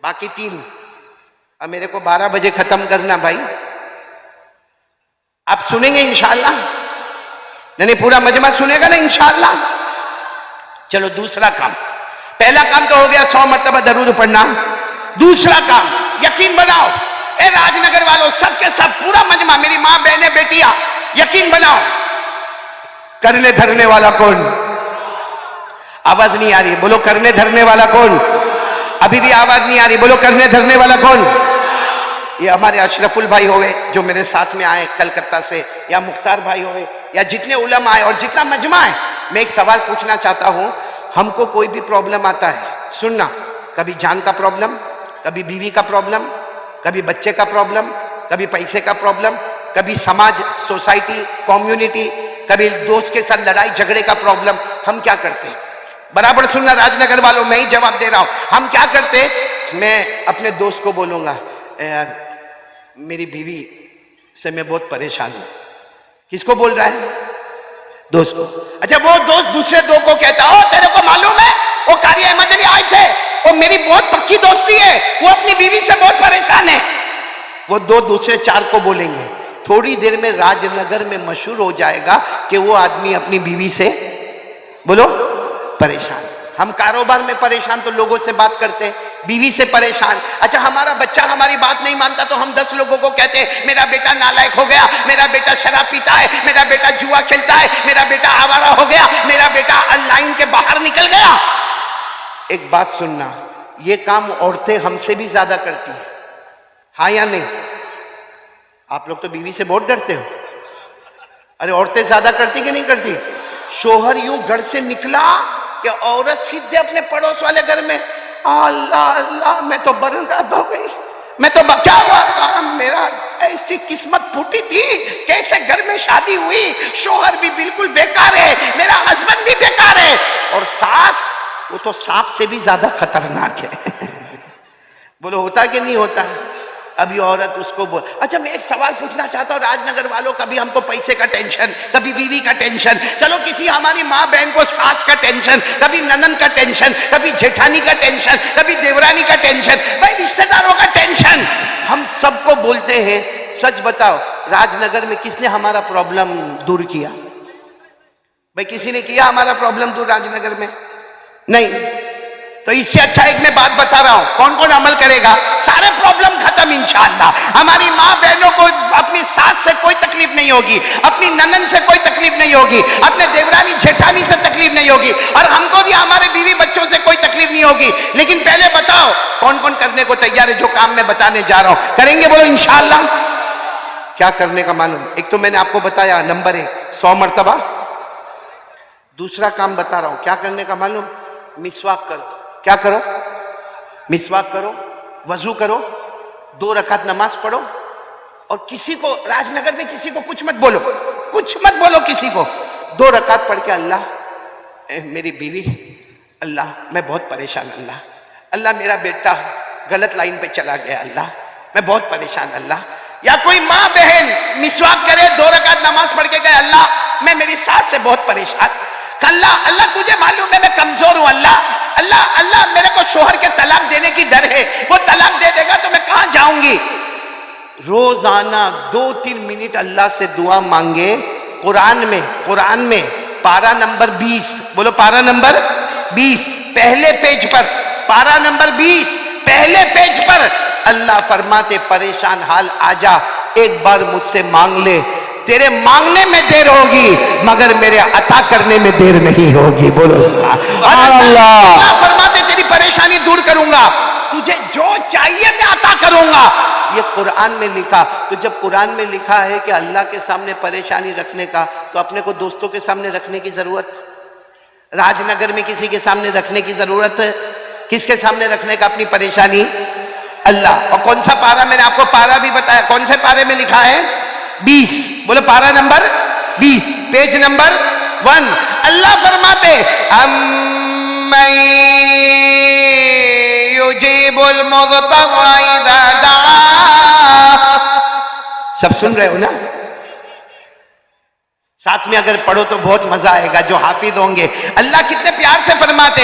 बाकी 3। अब मेरे को 12 बजे खत्म करना भाई। आप सुनेंगे इंशाअल्लाह? नहीं, पूरा मजमा सुनेगा ना इंशाअल्लाह? चलो दूसरा काम। पहला काम तो हो गया 100 मरतबा दरूद पढ़ना। दूसरा काम, यकीन बनाओ ए राजनगर वालों, सबके सब पूरा मजमा, मेरी मां बहने बेटियां, यकीन बनाओ, करने धरने वाला कौन? आवाज नहीं आ रही, बोलो करने धरने वाला कौन? अभी भी आवाज नहीं आ रही, बोलो करने धरने वाला कौन? ये हमारे अशरफुल भाई हो गए जो मेरे साथ में आए कलकत्ता से, या मुख्तार भाई हो गए, या जितने उलमा आए और जितना मजमा है। मैं एक सवाल पूछना चाहता हूं, हमको कोई भी प्रॉब्लम आता है, सुनना, कभी जान का प्रॉब्लम, कभी बीवी का प्रॉब्लम, कभी बच्चे का प्रॉब्लम, कभी पैसे का प्रॉब्लम, कभी समाज, सोसाइटी, कम्युनिटी, कभी दोस्त के साथ लड़ाई झगड़े का प्रॉब्लम, हम क्या करते हैं? बराबर सुनना राजनगर वालों, मैं ही जवाब दे रहा हूं। हम क्या करते? मैं अपने दोस्त को बोलूंगा, यार मेरी बीवी से मैं बहुत परेशान हूं। किसको बोल रहा है? दोस्त को। अच्छा, वो दोस्त दूसरे दो को कहता, ओ तेरे को मालूम है वो कारी अहमद अली आए थे, वो मेरी बहुत पक्की दोस्ती है, वो अपनी बीवी से बहुत परेशान है। वो दो दूसरे 4 को बोलेंगे, थोड़ी देर में राजनगर में मशहूर हो जाएगा कि वो आदमी अपनी बीवी से, बोलो, परेशान। हम कारोबार में परेशान तो लोगों से बात करते हैं, बीवी से परेशान। अच्छा, हमारा बच्चा हमारी बात नहीं मानता तो हम 10 लोगों को कहते हैं मेरा बेटा नालायक हो गया, मेरा बेटा शराब पीता है, मेरा बेटा जुआ खेलता है, मेरा बेटा आवारा हो गया, मेरा बेटा लाइन के बाहर निकल गया। एक बात सुनना, ये काम औरतें हमसे भी ज्यादा करती है, हाँ या नहीं? आप लोग तो बीवी से बहुत डरते हो। अरे औरतें ज्यादा करती कि नहीं करती? शोहर यूं घर से निकला कि औरत सीधे अपने पड़ोस वाले घर में, अल्लाह अल्लाह मैं तो बर्बाद हो गई, मैं तो क्या हुआ, मेरा ऐसी किस्मत फूटी थी, कैसे घर में शादी हुई, शोहर भी बिल्कुल बेकार है, मेरा हस्बैंड भी बेकार है, और सास, वो तो सांप से भी ज्यादा खतरनाक है। बोलो होता कि नहीं होता? अभी औरत उसको बोल। अच्छा मैं एक सवाल पूछना चाहता हूँ राजनगर वालों, कभी हमको पैसे का टेंशन, कभी बीवी का टेंशन, चलो किसी हमारी माँ बहन को सास का टेंशन, कभी ननन का टेंशन, कभी जेठानी का टेंशन, कभी देवरानी का टेंशन, भाई रिश्तेदारों का टेंशन, हम सबको बोलते हैं। सच बताओ राजनगर में किसने हमारा प्रॉब्लम दूर किया? भाई किसी ने किया हमारा प्रॉब्लम दूर राजनगर में? नहीं। तो इससे अच्छा एक मैं बात बता रहा हूं, कौन कौन अमल करेगा सारे प्रॉब्लम खत्म इंशाअल्लाह। हमारी माँ बहनों को अपनी सास से कोई तकलीफ नहीं होगी, अपनी ननन से कोई तकलीफ नहीं होगी, अपने देवरानी जेठानी से तकलीफ नहीं होगी, और हमको भी हमारे बीवी बच्चों से कोई तकलीफ नहीं होगी। लेकिन पहले बताओ कौन कौन करने को तैयार है? जो काम मैं बताने जा रहा हूं करेंगे? बोलो इंशाअल्लाह। क्या करने का मालूम? एक तो मैंने आपको बताया नंबर 1 100 मर्तबा। दूसरा काम बता रहा हूं क्या करने का मालूम? मिसवाक करो। क्या करो? मिसवाक करो, वजू करो, 2 रकात नमाज पढ़ो, और किसी को राजनगर में किसी को कुछ मत बोलो, कुछ मत बोलो किसी को। 2 रकात पढ़ के अल्लाह मेरी बीवी, अल्लाह मैं बहुत परेशान, अल्लाह अल्लाह मेरा बेटा गलत लाइन पे चला गया, अल्लाह मैं बहुत परेशान, अल्लाह। या कोई माँ बहन मिसवाक करे, 2 रकात नमाज पढ़ के कहे अल्लाह मैं मेरी सास से बहुत परेशान, अल्लाह अल्लाह तुझे मालूम है मैं कमजोर हूं, अल्लाह अल्लाह अल्लाह मेरे को शोहर के तलाक देने की डर है, वो तलाक दे देगा तो मैं कहां जाऊंगी। रोजाना 2-3 मिनट अल्लाह से दुआ मांगे। कुरान में पारा नंबर 20, बोलो पारा नंबर 20, पहले पेज पर, पारा नंबर 20 पहले पेज पर अल्लाह फरमाते परेशान हाल आजा, एक बार मुझसे मांग ले, तेरे मांगने में देर होगी मगर मेरे अता करने में देर नहीं होगी। बोलो अल्लाह फरमाते तेरी परेशानी दूर करूंगा, तुझे जो चाहिए मैं अता करूंगा। ये कुरान में लिखा। तो जब कुरान में लिखा है कि अल्लाह के सामने परेशानी रखने का, तो अपने को दोस्तों के सामने रखने की जरूरत, राजनगर में किसी के सामने रखने की जरूरत है? किसके सामने रखने का अपनी परेशानी? अल्लाह। और कौन सा पारा? मैंने आपको पारा भी बताया, कौन से पारे में लिखा है? 20। बोलो पारा नंबर 20 पेज नंबर 1। अल्लाह फरमाते युजीबुल मुज़्तर्रा इज़ा दआ। सब सुन रहे हो ना? साथ में अगर पढ़ो तो बहुत मजा आएगा जो हाफिज होंगे। अल्लाह कितने प्यार से फरमाते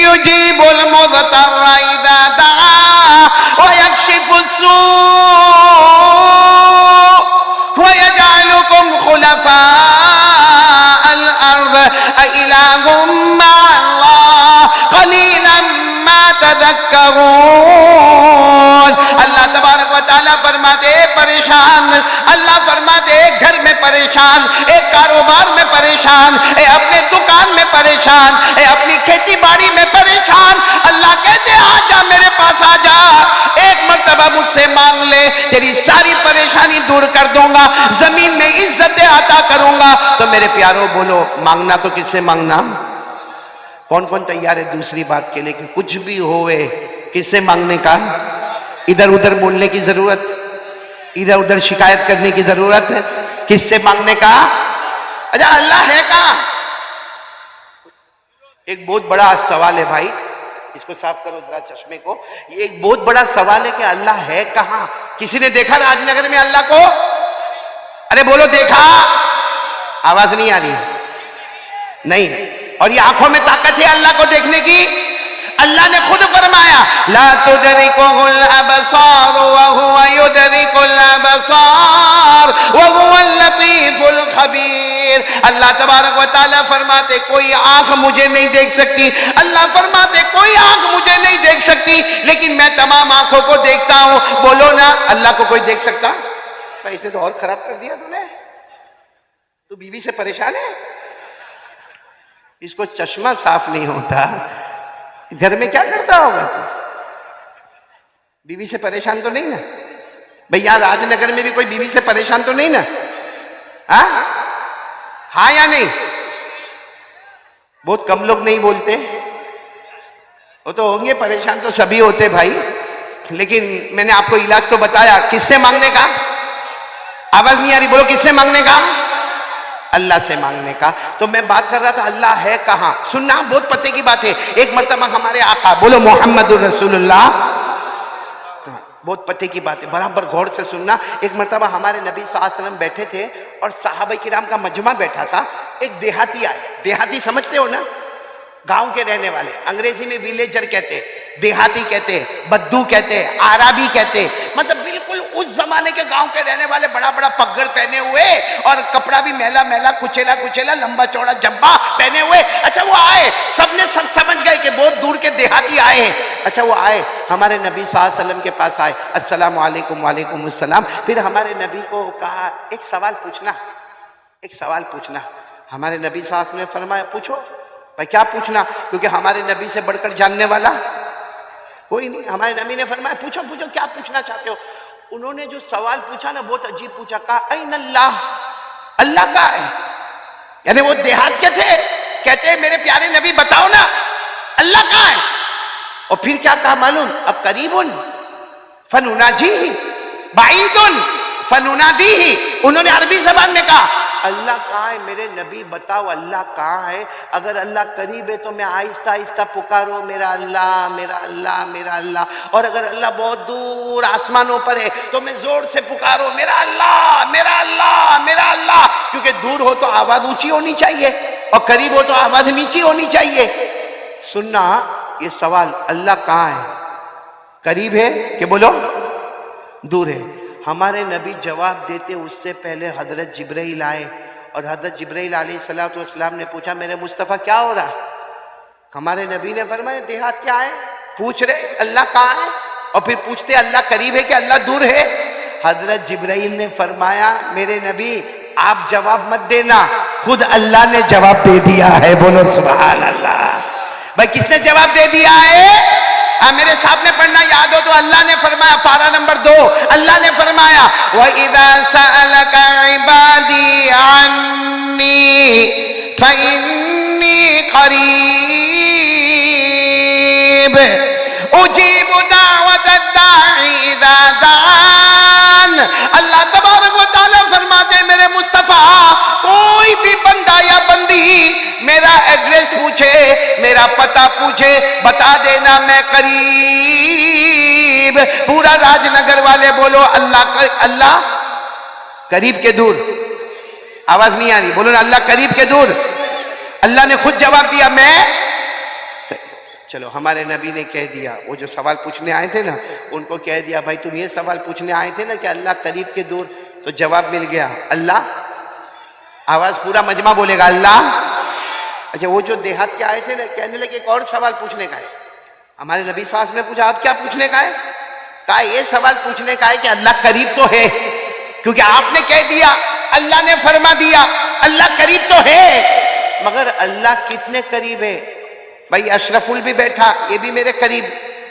युजीबुल मुज़्तर्रा इज़ा दआ व यक्शिफुस्सू व यजअलुकुम खुलफाअल अर्द अइलाहुम मअल्लाह क़लीलन मा तज़क्करून। अल्लाह तबारक व तआला फरमाते परेशान, अल्लाह फरमाते एक घर में परेशान, एक कारोबार में परेशान, अपने दुकान में परेशान, अपनी खेती बाड़ी में परेशान। अल्लाह कहते आजा मेरे पास आजा, एक मर्तबा मुझसे मांग ले, तेरी सारी परेशानी दूर कर दूंगा, जमीन में इज्जतें अता करूंगा। तो मेरे प्यारों बोलो मांगना तो किससे मांगना? कौन कौन तैयार है दूसरी बात के लिए कि कुछ भी होवे किससे मांगने का? इधर उधर बोलने की जरूरत, इधर उधर शिकायत करने की जरूरत है? किससे मांगने का? अच्छा अल्लाह है कहां? एक बहुत बड़ा सवाल है भाई, इसको साफ करो जरा चश्मे को। ये एक बहुत बड़ा सवाल है कि अल्लाह है कहां? किसी ने देखा राजनगर में अल्लाह को? अरे बोलो देखा? आवाज नहीं आ रही? नहीं। और ये आंखों में ताकत है अल्लाह को देखने की? अल्लाह ने खुद फरमाया ला तुदरिकुल अबसार व हुवा युदरिकुल अबसार व हुवल लतीफुल खबीर। अल्लाह तबारक व तआला फरमाते कोई आंख मुझे नहीं देख सकती, अल्लाह फरमाते कोई आंख मुझे नहीं देख सकती, लेकिन मैं तमाम आंखों को देखता हूं। बोलो ना अल्लाह को कोई देख सकता? ऐसे तो और खराब कर दिया तूने। तू बीवी से परेशान है, इसको चश्मा साफ नहीं होता, घर में क्या करता होगा तू? बीवी से परेशान तो नहीं ना? भैया राजनगर में भी कोई बीवी से परेशान तो नहीं ना? हाँ या नहीं? बहुत कम लोग नहीं बोलते, वो तो होंगे परेशान, तो सभी होते भाई। लेकिन मैंने आपको इलाज तो बताया, किससे मांगने का? आवाज नहीं आ रही, बोलो किससे मांगने का? अल्लाह से मांगने का। तो मैं बात कर रहा था अल्लाह है कहां? सुनना बहुत पते की बात है। एक मर्तबा हमारे आका, बोलो मोहम्मदुर रसूलुल्लाह बहुत पते की बात है, बराबर गौर से सुनना। एक मर्तबा हमारे नबी सल्लल्लाहु अलैहि वसल्लम बैठे थे और सहाबा किराम का मजमा बैठा था। एक देहाती आए, देहाती समझते हो ना, गांव के रहने वाले, अंग्रेजी में विलेजर कहते, देहाती कहते, बद्दू कहते, आराबी कहते, मतलब बिल्कुल उस जमाने के गांव के रहने वाले, बड़ा बड़ा पगड़ पहने हुए और कपड़ा भी मैला मैला, कुचेला कुचेला, लंबा चौड़ा जब्बा पहने हुए। अच्छा वो आए, सबने सब समझ गए कि बहुत दूर के देहाती आए हैं। अच्छा वो आए, हमारे नबी सल्लल्लाहु अलैहि वसल्लम के पास आए, अस्सलाम वालेकुम। वालेकुम अस्सलाम। फिर हमारे नबी को कहा एक सवाल पूछना, एक सवाल पूछना। हमारे नबी साहब ने फरमाया पूछो भाई, क्या पूछना, क्योंकि हमारे नबी से बढ़कर जानने वाला कोई नहीं। हमारे नबी ने फरमाया पूछो पूछो, क्या पूछना चाहते हो। उन्होंने जो सवाल पूछा ना बहुत अजीब पूछा, कहा ऐन अल्लाह, अल्लाह कहाँ है। यानी वो देहात के थे, कहते मेरे प्यारे नबी बताओ ना अल्लाह कहाँ है। और फिर क्या कहा मालूम, अब करीबुन फनुनाजी बाईदुन फनुनादी ही। उन्होंने अरबी जबान में कहा अल्लाह कहाँ है मेरे नबी बताओ, अल्लाह कहाँ है। अगर अल्लाह करीब है तो मैं आहिस्ता आहिस्ता पुकारो मेरा अल्लाह मेरा अल्लाह मेरा अल्लाह, और अगर अल्लाह बहुत दूर आसमानों पर है तो मैं जोर से पुकारो मेरा अल्लाह मेरा अल्लाह मेरा अल्लाह। क्योंकि दूर हो तो आवाज ऊंची होनी चाहिए और करीब हो तो आवाज नीची होनी चाहिए। सुनना ये सवाल, अल्लाह कहाँ है, करीब है कि बोलो दूर है। हमारे नबी जवाब देते उससे पहले हजरत जिब्राइल आए और हजरत जिब्राइल अलैहिस्सलातु वस्सलाम ने पूछा मेरे मुस्तफ़ा क्या हो रहा। हमारे नबी ने फरमाया देहात क्या है, पूछ रहे अल्लाह कहाँ है, और फिर पूछते अल्लाह करीब है कि अल्लाह दूर है। हजरत जिब्राइल ने फरमाया मेरे नबी आप जवाब मत देना, खुद अल्लाह ने जवाब दे दिया है। बोलो सुभान अल्लाह। भाई किसने जवाब दे दिया है, मेरे साथ में पढ़ना याद हो तो, अल्लाह ने फरमाया पारा नंबर 2, अल्लाह ने फरमाया व इज़ा सअलका इबादी अन्नी फइन्नी करीब उजीबु दावत दाई इज़ा दान। अल्लाह तबारक व तआला फरमाते मेरे मुस्तफा कोई भी बंदा या बंदी मेरा एड्रेस पूछे, मेरा पता पूछे, बता देना मैं करीब। पूरा राजनगर वाले बोलो अल्लाह अल्लाह करीब के दूर। आवाज नहीं आ रही, बोलो ना अल्लाह करीब के दूर। अल्लाह ने खुद जवाब दिया मैं। चलो हमारे नबी ने कह दिया, वो जो सवाल पूछने आए थे ना उनको कह दिया भाई तुम ये सवाल पूछने आए थे ना कि अल्लाह करीब के दूर, तो जवाब मिल गया अल्लाह। आवाज पूरा मजमा बोलेगा अल्लाह। अच्छा वो जो देहात के आए थे ना कहने लगे एक और सवाल पूछने का है। हमारे नबी साहब ने पूछा आप क्या पूछने का है। कहा ये सवाल पूछने का है कि अल्लाह करीब तो है, क्योंकि आपने कह दिया, अल्लाह ने फरमा दिया अल्लाह करीब तो है, मगर अल्लाह कितने करीब है। भाई अशरफुल भी बैठा ये भी मेरे करीब,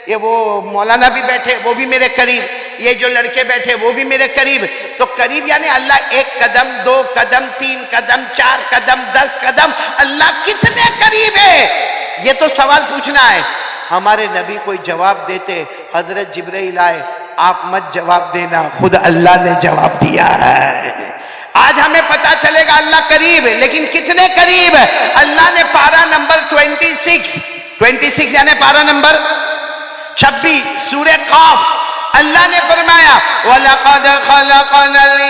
ये वो मौलाना भी बैठे वो भी मेरे करीब, ये जो लड़के बैठे वो भी मेरे करीब। तो करीब यानी अल्लाह 1 कदम 2 कदम 3 कदम 4 कदम 10 कदम, अल्लाह कितने करीब है ये तो सवाल पूछना है। हमारे नबी कोई जवाब देते, हजरत जिब्राइल आए आप मत जवाब देना, खुद अल्लाह ने जवाब दिया है। आज हमें पता चलेगा अल्लाह करीब है, लेकिन कितने करीब है। अल्लाह ने पारा नंबर 26 यानी पारा नंबर 26 सूरह काफ, अल्लाह ने फरमाया वलक़द खलक़नल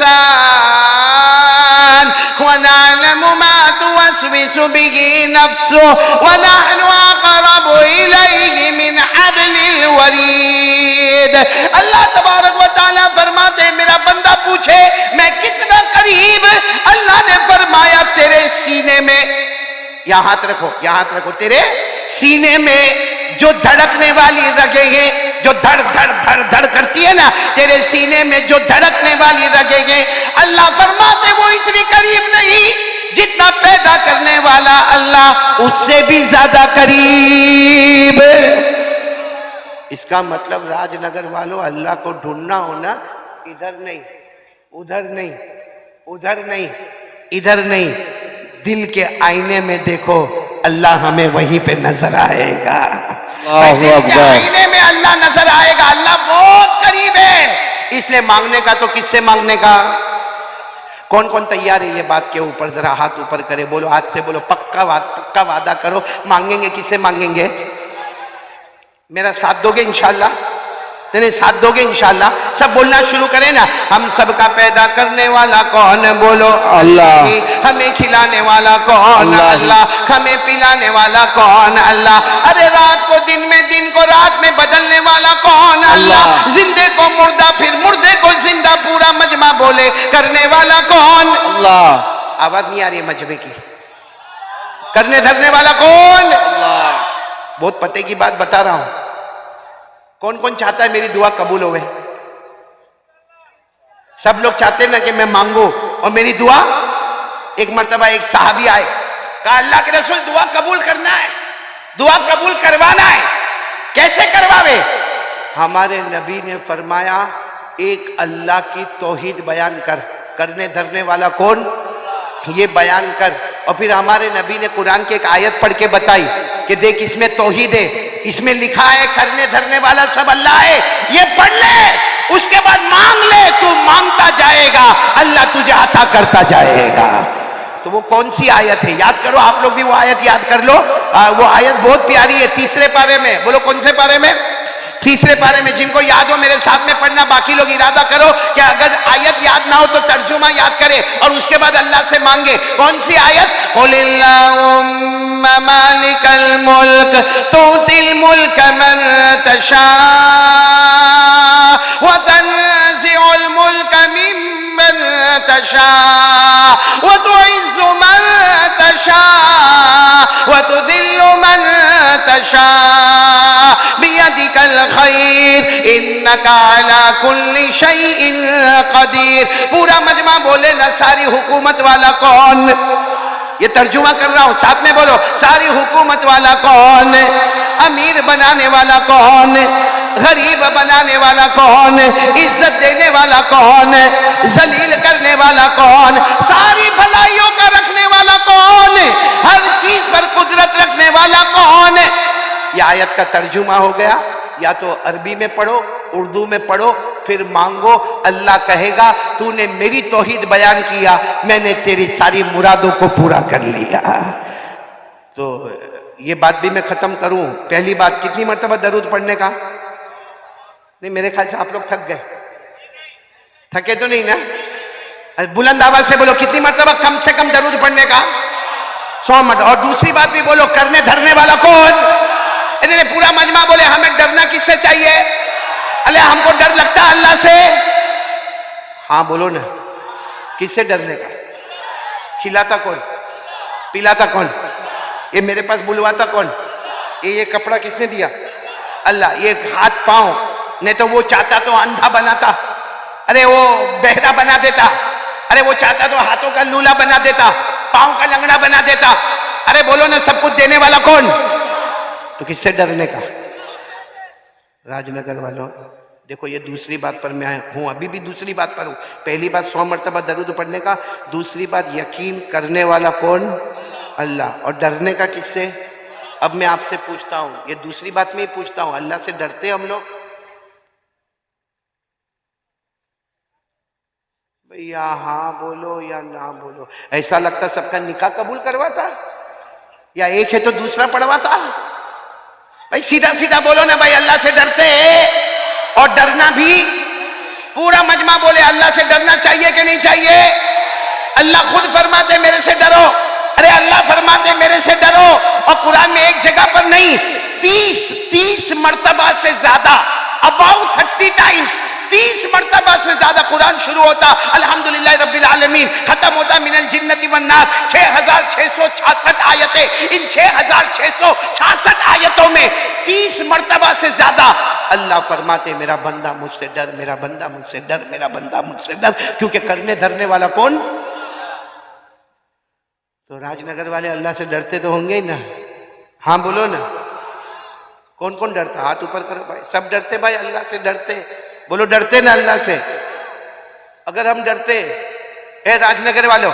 इंसान व नअलमु मा तुवस्विसु बिही नफ्सुहु व नहनु अक़रबु इलैहि मिन हब्लिल वरीद। अल्लाह तबारक व तआला फरमाते मेरा बंदा पूछे मैं कितना करीब, अल्लाह ने फरमाया तेरे सीने में, यहाँ हाथ रखो, तेरे सीने में जो धड़कने वाली रगें हैं, जो धड़ धड़ धड़ धड़ करती है ना, तेरे सीने में जो धड़कने वाली रगें हैं, अल्लाह फरमाते वो इतनी करीब नहीं जितना पैदा करने वाला अल्लाह उससे भी ज्यादा करीब। इसका मतलब राजनगर वालों अल्लाह को ढूंढना हो ना, इधर नहीं उधर नहीं उधर नहीं इधर नहीं, दिल के आईने में देखो अल्लाह हमें वहीं पे नजर आएगा। दिल के आईने में अल्लाह नजर आएगा, अल्लाह बहुत करीब है। इसलिए मांगने का तो किससे मांगने का, कौन कौन तैयार है ये बात के ऊपर जरा हाथ ऊपर करे, बोलो आज से बोलो पक्का वादा करो मांगेंगे, किससे मांगेंगे, मेरा साथ दोगे इंशाल्लाह। तेरे साथ दोगे इंशाल्लाह। सब बोलना शुरू करें ना। हम सबका पैदा करने वाला कौन, बोलो
अल्लाह।
हमें खिलाने वाला कौन, अल्लाह। हमें पिलाने वाला कौन, अल्लाह। अरे रात को दिन में, दिन को रात में बदलने वाला कौन, अल्लाह। जिंदे को मुर्दा, फिर मुर्दे को जिंदा, पूरा मजमा बोले करने वाला कौन,
अल्लाह।
आवाज नहीं आ रही है मजमे की। करने धरने वाला कौन,
अल्लाह।
बहुत पते की बात बता रहा हूं। कौन कौन चाहता है मेरी दुआ कबूल होवे? सब लोग चाहते हैं ना कि मैं मांगू और मेरी दुआ। एक मर्तबा एक साहबी आए, कहा अल्लाह के रसूल दुआ कबूल करना है, दुआ कबूल करवाना है, कैसे करवावे? हमारे नबी ने फरमाया एक अल्लाह की तौहीद बयान कर, करने धरने वाला कौन ये बयान कर। और फिर हमारे नबी ने कुरान की एक आयत पढ़ के बताई कि देख इसमें तौहीद है, इसमें लिखा है करने धरने वाला सब अल्लाह है, ये पढ़ ले, उसके बाद मांग ले, तू मांगता जाएगा, अल्लाह तुझे अता करता जाएगा। तो वो कौन सी आयत है याद करो, आप लोग भी वो आयत याद कर लो। वो आयत बहुत प्यारी है, 3 पारे में। बोलो कौन से पारे में? 3 पारे में। जिनको याद हो मेरे साथ में पढ़ना, बाकी लोग इरादा करो कि अगर आयत याद ना हो तो तर्जुमा याद करे और उसके बाद अल्लाह से मांगे। कौन सी आयत? कुलिल्लाहुम्मा मालिकल मुल्क तुतिल मुल्क मन तशा व तनज़िउल मुल्क मिम्मन तशा व तुइज़्ज़ु मन तशा व तुदिल्लु मन तशा बियदिकल खैर इन्नका अला कुल्ली शैइन कदीर। पूरा मजमा बोले ना सारी हुकूमत वाला कौन? ये तर्जुमा कर रहा हूं, साथ में बोलो सारी हुकूमत वाला कौन? अमीर बनाने वाला कौन? गरीब बनाने वाला कौन? इज्जत देने वाला कौन? जलील करने वाला कौन? सारी भलाइयों का रखने वाला कौन? हर चीज पर कुदरत रखने वाला कौन? यह आयत का तर्जुमा हो गया। या तो अरबी में पढ़ो, उर्दू में पढ़ो, फिर मांगो। अल्लाह कहेगा तूने मेरी तौहीद बयान किया, मैंने तेरी सारी मुरादों को पूरा कर लिया। तो ये बात भी मैं खत्म करूं। पहली बात, कितनी मर्तबा दरूद पढ़ने का? नहीं, मेरे ख्याल से आप लोग थक गए। थके तो नहीं ना? बुलंद आवाज से बोलो कितनी मर्तबा कम से कम दरूद पढ़ने का? 100 मर्तबा। और दूसरी बात भी बोलो, करने धरने वाला कौन? इन्होंने पूरा मजमा बोले हमें डरना किससे चाहिए? अल्लाह हमको डर लगता है अल्लाह से। हाँ बोलो ना, किससे डरने का? खिलाता कौन? पिलाता कौन? ये मेरे पास बुलवाता कौन? ये कपड़ा किसने दिया? अल्लाह। ये हाथ पांव, नहीं तो वो चाहता तो अंधा बनाता, अरे वो बहरा बना देता, अरे वो चाहता तो हाथों का लूला बना देता, पांव का लंगड़ा बना देता। अरे बोलो ना, सब कुछ देने वाला कौन? तो किससे डरने का? राजनगर वालों देखो, ये दूसरी बात पर मैं हूं, अभी भी दूसरी बात पर हूं। पहली बात 100 मर्तबा दरूद पढ़ने का, दूसरी बात यकीन करने वाला कौन? अल्लाह। और डरने का किससे? अब मैं आपसे पूछता हूं, ये दूसरी बात में ही पूछता हूं, अल्लाह से डरते हम लोग? भैया हाँ बोलो या ना बोलो। ऐसा लगता सबका निकाह कबूल करवाता, या एक है तो दूसरा पढ़वाता। भाई सीधा सीधा बोलो ना भाई, अल्लाह से डरते हैं। और डरना भी पूरा मजमा बोले अल्लाह से डरना चाहिए कि नहीं चाहिए? अल्लाह खुद फरमाते मेरे से डरो। अरे अल्लाह फरमाते मेरे से डरो, और कुरान में एक जगह पर नहीं, 30 मर्तबा से ज्यादा, अबाउट 30 टाइम्स, 30 मर्तबा से ज्यादा कुरान शुरू होता अल्हम्दुलिल्लाह रब्बिल आलमीन, खत्म होता मिनल जिन्नति वन नास। 6666 आयतें। इन 6666 आयतों में 30 मर्तबा से ज्यादा अल्लाह फरमाते मेरा बंदा मुझसे डर, मेरा बंदा मुझसे डर, मेरा बंदा मुझसे डर। क्योंकि करने धरने वाला कौन? तो राजनगर वाले अल्लाह से डरते तो होंगे ही ना? हाँ बोलो ना, कौन कौन डरता? हाथ ऊपर करो भाई। सब डरते भाई, अल्लाह से डरते। बोलो डरते ना अल्लाह से? अगर हम डरते, ए राजनगर वालों,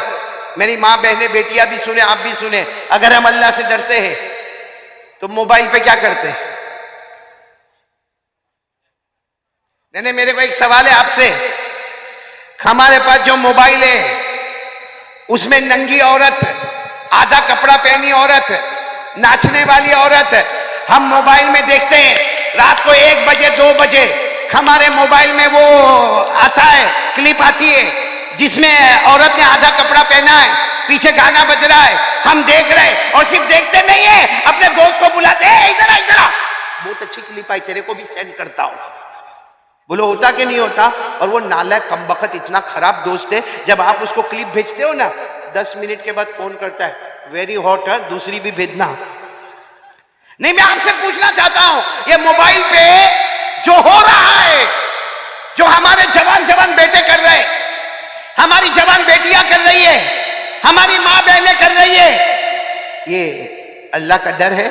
मेरी माँ बहनें बेटियां भी सुने, आप भी सुने, अगर हम अल्लाह से डरते हैं तो मोबाइल पे क्या करते हैं? नहीं, मेरे को एक सवाल है आपसे। हमारे पास जो मोबाइल है उसमें नंगी औरत, आधा कपड़ा पहनी औरत, नाचने वाली औरत, हम मोबाइल में देखते हैं रात को 1 बजे 2 बजे। हमारे मोबाइल में वो आता है, क्लिप आती है जिसमें औरत ने आधा कपड़ा पहना है, पीछे गाना बज रहा है, हम देख रहे हैं और सिर्फ देखते नहीं है, अपने दोस्त को बुलाते हैं, इधर आ इधर आ, बहुत अच्छी क्लिप आई, तेरे को भी सेंड करता हूं। बोलो होता कि नहीं होता? और वो नालायक कमबख्त इतना खराब दोस्त है, जब आप उसको क्लिप भेजते हो ना 10 मिनट के बाद फोन करता है, वेरी हॉट है, दूसरी भी भेजना। नहीं, मैं आपसे पूछना चाहता हूं, ये मोबाइल पे जो हो रहा है, जो हमारे जवान बेटे कर रहे हैं, हमारी जवान बेटियां कर रही है, हमारी मां बहनें कर रही है, ये अल्लाह का डर है?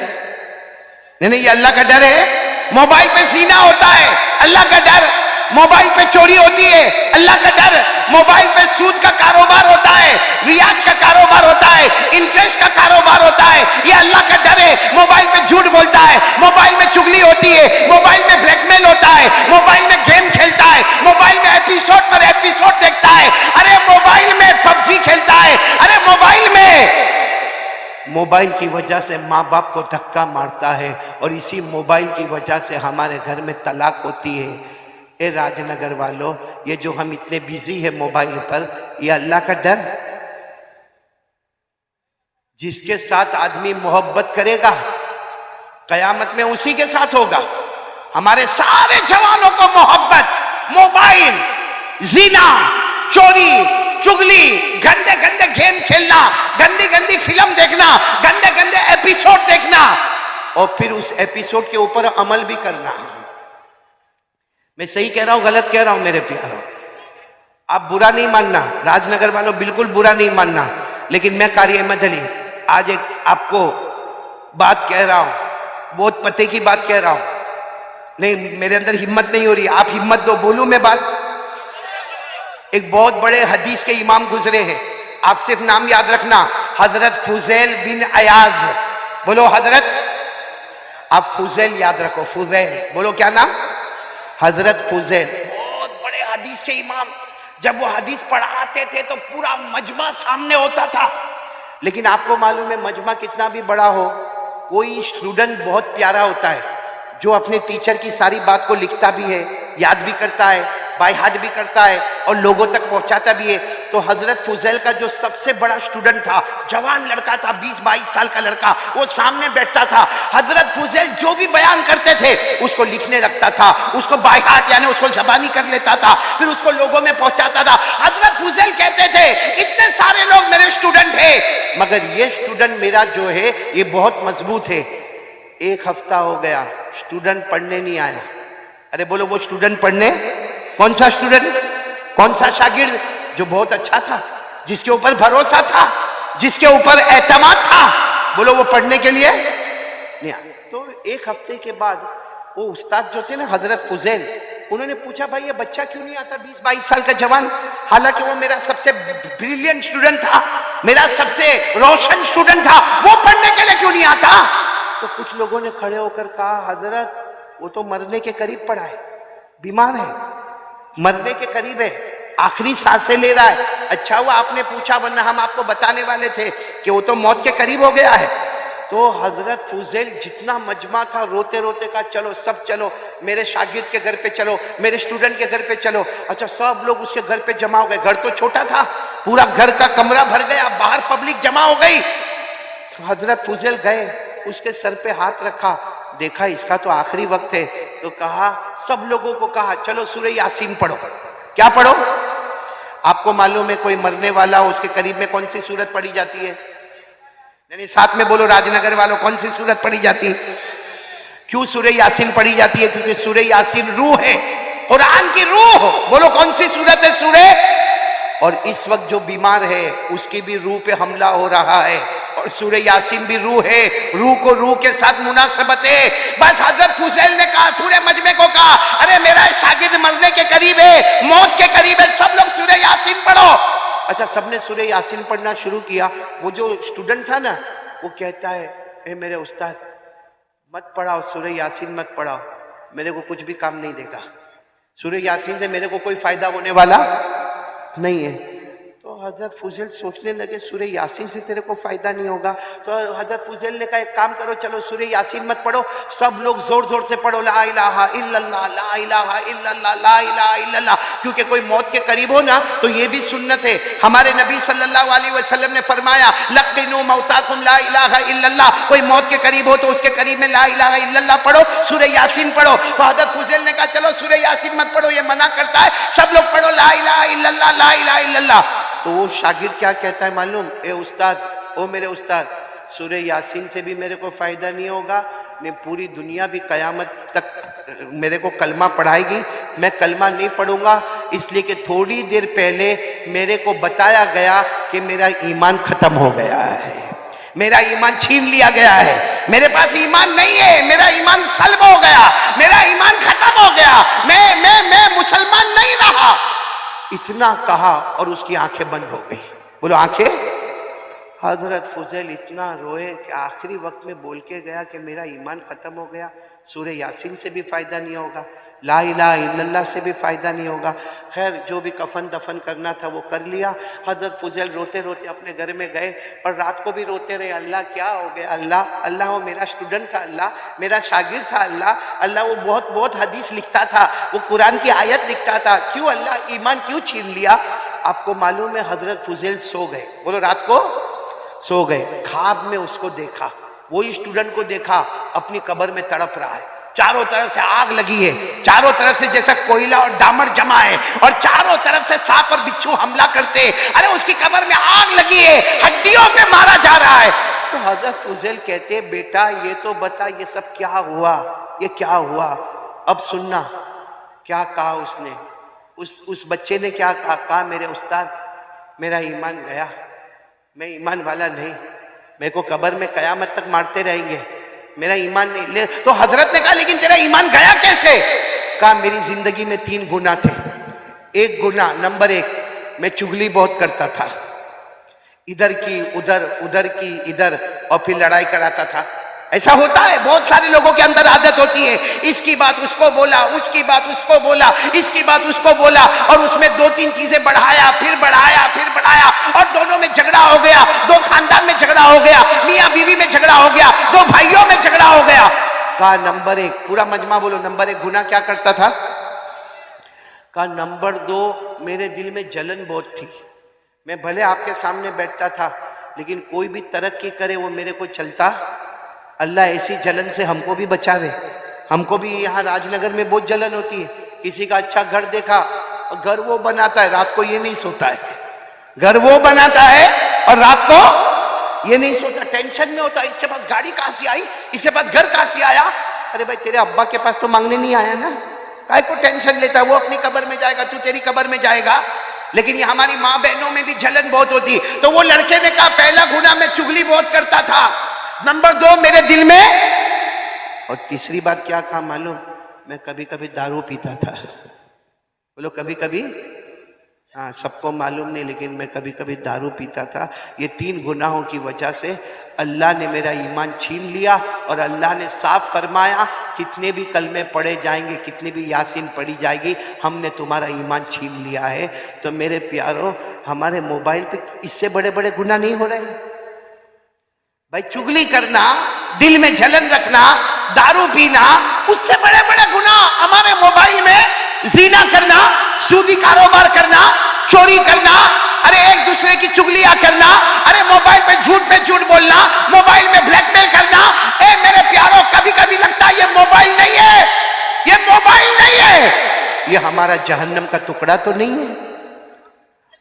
नहीं, ये अल्लाह का डर है। मोबाइल पे जीना होता है, अल्लाह का डर। मोबाइल पे चोरी होती है, अल्लाह का डर। मोबाइल पे सूद का कारोबार होता है, रियाज का कारोबार होता है, इंटरेस्ट का कारोबार होता है, ये अल्लाह का डर है। मोबाइल पे झूठ बोलता है, मोबाइल में चुगली होती है, मोबाइल में ब्लैकमेल होता है, मोबाइल में गेम खेलता है, मोबाइल में एपिसोड पर एपिसोड देखता है, अरे मोबाइल में पबजी खेलता है, अरे मोबाइल की वजह से माँ बाप को धक्का मारता है, और इसी मोबाइल की वजह से हमारे घर में तलाक होती है। ए राजनगर वालों, ये जो हम इतने बिजी है मोबाइल पर, ये अल्लाह का डर? जिसके साथ आदमी मोहब्बत करेगा कयामत में उसी के साथ होगा। हमारे सारे जवानों को मोहब्बत, मोबाइल, जीना, चोरी, चुगली, गंदे गंदे गेम खेलना, गंदी गंदी फिल्म देखना, गंदे गंदे एपिसोड देखना, और फिर उस एपिसोड के ऊपर अमल भी करना। मैं सही कह रहा हूं, गलत कह रहा हूं मेरे प्यारों? आप बुरा नहीं मानना, राजनगर वालों बिल्कुल बुरा नहीं मानना, लेकिन मैं कारी अहमद अली आज एक आपको बात कह रहा हूं, बहुत पते की बात कह रहा हूं। नहीं, मेरे अंदर हिम्मत नहीं हो रही, आप हिम्मत दो, बोलूं मैं बात। एक बहुत बड़े हदीस के इमाम गुजरे हैं, आप सिर्फ नाम याद रखना, हजरत फुजैल बिन अयाज। बोलो हजरत, आप फुजैल याद रखो, फुजैल बोलो, क्या नाम? हजरत फुजैल, बहुत बड़े हदीस के इमाम। जब वो हदीस पढ़ाते थे तो पूरा मजमा सामने होता था। लेकिन आपको मालूम है, मजमा कितना भी बड़ा हो, कोई स्टूडेंट बहुत प्यारा होता है जो अपने टीचर की सारी बात को लिखता भी है, याद भी करता है, बाय हार्ट भी करता है और लोगों तक पहुंचाता भी है। तो हजरत फुजैल का जो सबसे बड़ा स्टूडेंट था, जवान लड़का था, 20-22 साल का लड़का, वो सामने बैठता था। हजरत फुजैल जो भी बयान करते थे उसको लिखने लगता था, उसको बाय हार्ट यानी उसको ज़बानी कर लेता था, फिर उसको लोगों में पहुंचाता था। हजरत फुजैल कहते थे, इतने सारे लोग मेरे स्टूडेंट है, मगर ये स्टूडेंट मेरा जो है ये बहुत मजबूत है। एक हफ्ता हो गया, स्टूडेंट पढ़ने नहीं आया। अरे बोलो, वो स्टूडेंट पढ़ने, कौन सा स्टूडेंट, कौन सा शागिर्द? जो बहुत अच्छा था, जिसके ऊपर भरोसा था, जिसके ऊपर एतमाद था, बोलो वो पढ़ने के लिए नहीं आया। तो एक हफ्ते के बाद वो उस्ताद जो थे ना हजरत फुजैल, उन्होंने पूछा, भाई ये बच्चा क्यों नहीं आता, 20-22 साल का जवान, हालांकि वो मेरा सबसे ब्रिलियंट स्टूडेंट था, मेरा सबसे रोशन स्टूडेंट था, वो पढ़ने के लिए क्यों नहीं आता? तो कुछ लोगों ने खड़े होकर कहा, हजरत वो तो मरने के करीब पड़ा है, बीमार है, मरने के करीब है, आखिरी सांसें ले रहा है। अच्छा हुआ आपने पूछा, वरना हम आपको बताने वाले थे कि वो तो मौत के करीब हो गया है। तो हजरत फुजैल जितना मजमा था, रोते रोते का, चलो सब चलो, मेरे शागिर्द के घर पे चलो, मेरे स्टूडेंट के घर पे चलो। अच्छा, सब लोग उसके घर पे जमा हो गए। घर तो छोटा था, पूरा घर का कमरा भर गया, बाहर पब्लिक जमा हो गई। तो हजरत फुजैल गए, उसके सर पे हाथ रखा, देखा इसका तो आखिरी वक्त है, तो कहा, सब लोगों को कहा, चलो सूरह यासीन पढ़ो। क्या पढ़ो? आपको मालूम है, कोई मरने वाला हो उसके करीब में कौन सी सूरत पढ़ी जाती है? नहीं, साथ में बोलो राजनगर वालों, कौन सी सूरत पढ़ी जाती है? क्यों सूरह यासीन पढ़ी जाती है? क्योंकि सूरह यासीन रूह है, कुरान की रूह। बोलो कौन सी सूरत है? सूरह। और इस वक्त जो बीमार है उसकी भी रूह पे हमला हो रहा है, और सूरह यासीन भी रूह है, रूह को रूह के साथ मुनासबत है। बस हजरत फुजैल ने कहा, पूरे मजमे को कहा, अरे मेरा शागिर्द मरने के करीब है, मौत के करीब है, सब लोग सूरह यासीन पढ़ो। अच्छा, सबने सूरह यासीन पढ़ना शुरू किया। वो जो स्टूडेंट था ना, वो कहता है, ए मेरे उस्ताद मत पढ़ाओ, सूरह यासीन मत पढ़ाओ, मेरे को कुछ भी काम नहीं देगा, सूरह यासीन से मेरे को कोई फायदा होने वाला नहीं है। तो हजरत फुजैल सोचने लगे सूरह यासीन से तेरे को फायदा नहीं होगा। तो हजरत फुजैल ने कहा एक काम करो, चलो सूरह यासीन मत पढ़ो, सब लोग जोर जोर से पढ़ो ला इलाहा इल्लल्लाह ला इलाहा इल्लल्लाह ला इलाहा इल्लल्लाह। क्योंकि कोई मौत के करीब हो ना तो ये भी सुन्नत है। हमारे नबी सल्लल्लाहु अलैहि वसल्लम ने फरमाया लक़िनू मौताकुम ला इलाहा इल्लल्लाह। कोई मौत के करीब हो तो उसके करीब में ला इलाहा इल्लल्लाह पढ़ो, सूरह यासीन पढ़ो। तो हजरत फुजैल ने कहा चलो सूरह यासीन मत पढ़ो, ये मना करता है, सब लोग पढ़ो ला इलाहा इल्लल्लाह ला इलाहा इल्लल्लाह। तो वो शागिर्द क्या कहता है मालूम, ए उस्ताद, ओ मेरे उस्ताद, सूरह यासीन से भी मेरे को फायदा नहीं होगा, ने पूरी दुनिया भी कयामत तक मेरे को कलमा पढ़ाएगी, मैं कलमा नहीं पढ़ूंगा, इसलिए कि थोड़ी देर पहले मेरे को बताया गया कि मेरा ईमान खत्म हो गया है, मेरा ईमान छीन लिया गया है, मेरे पास ईमान नहीं है, मेरा ईमान सल्ब हो गया, मेरा ईमान खत्म हो गया, मैं मुसलमान नहीं रहा। इतना कहा और उसकी आंखें बंद हो गई। बोलो आंखें। हजरत फुजैल इतना रोए कि आखिरी वक्त में बोल के गया कि मेरा ईमान खत्म हो गया, सूरह यासीन से भी फायदा नहीं होगा, ला इलाहा इल्लल्लाह से भी फायदा नहीं होगा। खैर जो भी कफन दफन करना था वो कर लिया। हजरत फुजैल रोते रोते अपने घर में गए और रात को भी रोते रहे, अल्लाह क्या हो गया, अल्लाह अल्लाह वो मेरा स्टूडेंट था, अल्लाह मेरा शागिर्द था, अल्लाह अल्लाह वो बहुत बहुत हदीस लिखता था, वो कुरान की आयत लिखता था, क्यों अल्लाह ईमान क्यों छीन लिया। आपको मालूम है हजरत फुजैल सो गए, बोलो रात को सो गए, ख्वाब में उसको देखा, वही स्टूडेंट को देखा अपनी कब्र में तड़प रहा है, चारों तरफ से आग लगी है, चारों तरफ से जैसा कोयला और डामर जमा है और चारों तरफ से सांप और बिच्छू हमला करते हैं, अरे उसकी कब्र में आग लगी है, हड्डियों पे मारा जा रहा है। तो हजरत फुजैल कहते बेटा ये तो बता ये सब क्या हुआ, ये क्या हुआ। अब सुनना क्या कहा उसने, उस बच्चे ने क्या कहा, मेरे उस्ताद मेरा ईमान गया, मैं ईमान वाला नहीं, मेरे को कब्र में कयामत तक मारते रहेंगे, मेरा ईमान नहीं ले। तो हजरत ने कहा लेकिन तेरा ईमान गया कैसे। कहा मेरी जिंदगी में 3 गुनाह थे। एक गुनाह नंबर 1, मैं चुगली बहुत करता था, इधर की उधर, उधर की इधर, और फिर लड़ाई कराता था। ऐसा होता है, बहुत सारे लोगों के अंदर आदत होती है, इसकी बात उसको बोला, उसकी बात उसको बोला, इसकी बात उसको बोला, और उसमें 2-3 चीजें बढ़ाया, फिर बढ़ाया, फिर बढ़ाया, और दोनों में झगड़ा हो गया, 2 खानदान में झगड़ा हो गया, मियाँ बीवी में झगड़ा हो गया, 2 भाइयों में झगड़ा हो गया। कहा नंबर 1, पूरा मजमा बोलो, नंबर 1 गुनाह क्या करता था। कहा नंबर 2 मेरे दिल में जलन बहुत थी, मैं भले आपके सामने बैठता था लेकिन कोई भी तरक्की करे वो मेरे को चलता। अल्लाह ऐसी जलन से हमको भी बचावे। हमको भी यहाँ राजनगर में बहुत जलन होती है, किसी का अच्छा घर देखा, घर वो बनाता है, रात को ये नहीं सोता है, घर वो बनाता है और रात को ये नहीं सोता, टेंशन में होता है, इसके पास गाड़ी कहाँ से आई, इसके पास घर कहाँ से आया। अरे भाई तेरे अब्बा के पास तो मांगने नहीं आया ना, काय को टेंशन लेता है, वो अपनी कब्र में जाएगा, तू तेरी कब्र में जाएगा। लेकिन ये हमारी माँ बहनों में भी जलन बहुत होती। तो वो लड़के ने कहा पहला गुनाह मैं चुगली बहुत करता था, नंबर 2 मेरे दिल में, और तीसरी बात क्या कहा मालूम, मैं कभी कभी दारू पीता था। बोलो कभी कभी, हाँ सबको मालूम नहीं लेकिन मैं कभी कभी दारू पीता था। ये 3 गुनाहों की वजह से अल्लाह ने मेरा ईमान छीन लिया और अल्लाह ने साफ फरमाया कितने भी कलमे पढ़े जाएंगे, कितनी भी यासीन पढ़ी जाएगी, हमने तुम्हारा ईमान छीन लिया है। तो मेरे प्यारों हमारे मोबाइल पे इससे बड़े बड़े गुनाह नहीं हो रहे भाई, चुगली करना, दिल में जलन रखना, दारू पीना, उससे बड़े बड़े गुनाह हमारे मोबाइल में, जीना करना, सूदी कारोबार करना, चोरी करना, अरे एक दूसरे की चुगलियां करना, अरे मोबाइल पे झूठ बोलना, मोबाइल में ब्लैकमेल करना। ए मेरे प्यारों कभी कभी लगता है ये मोबाइल नहीं है, ये मोबाइल नहीं है, ये हमारा जहन्नम का टुकड़ा तो नहीं है।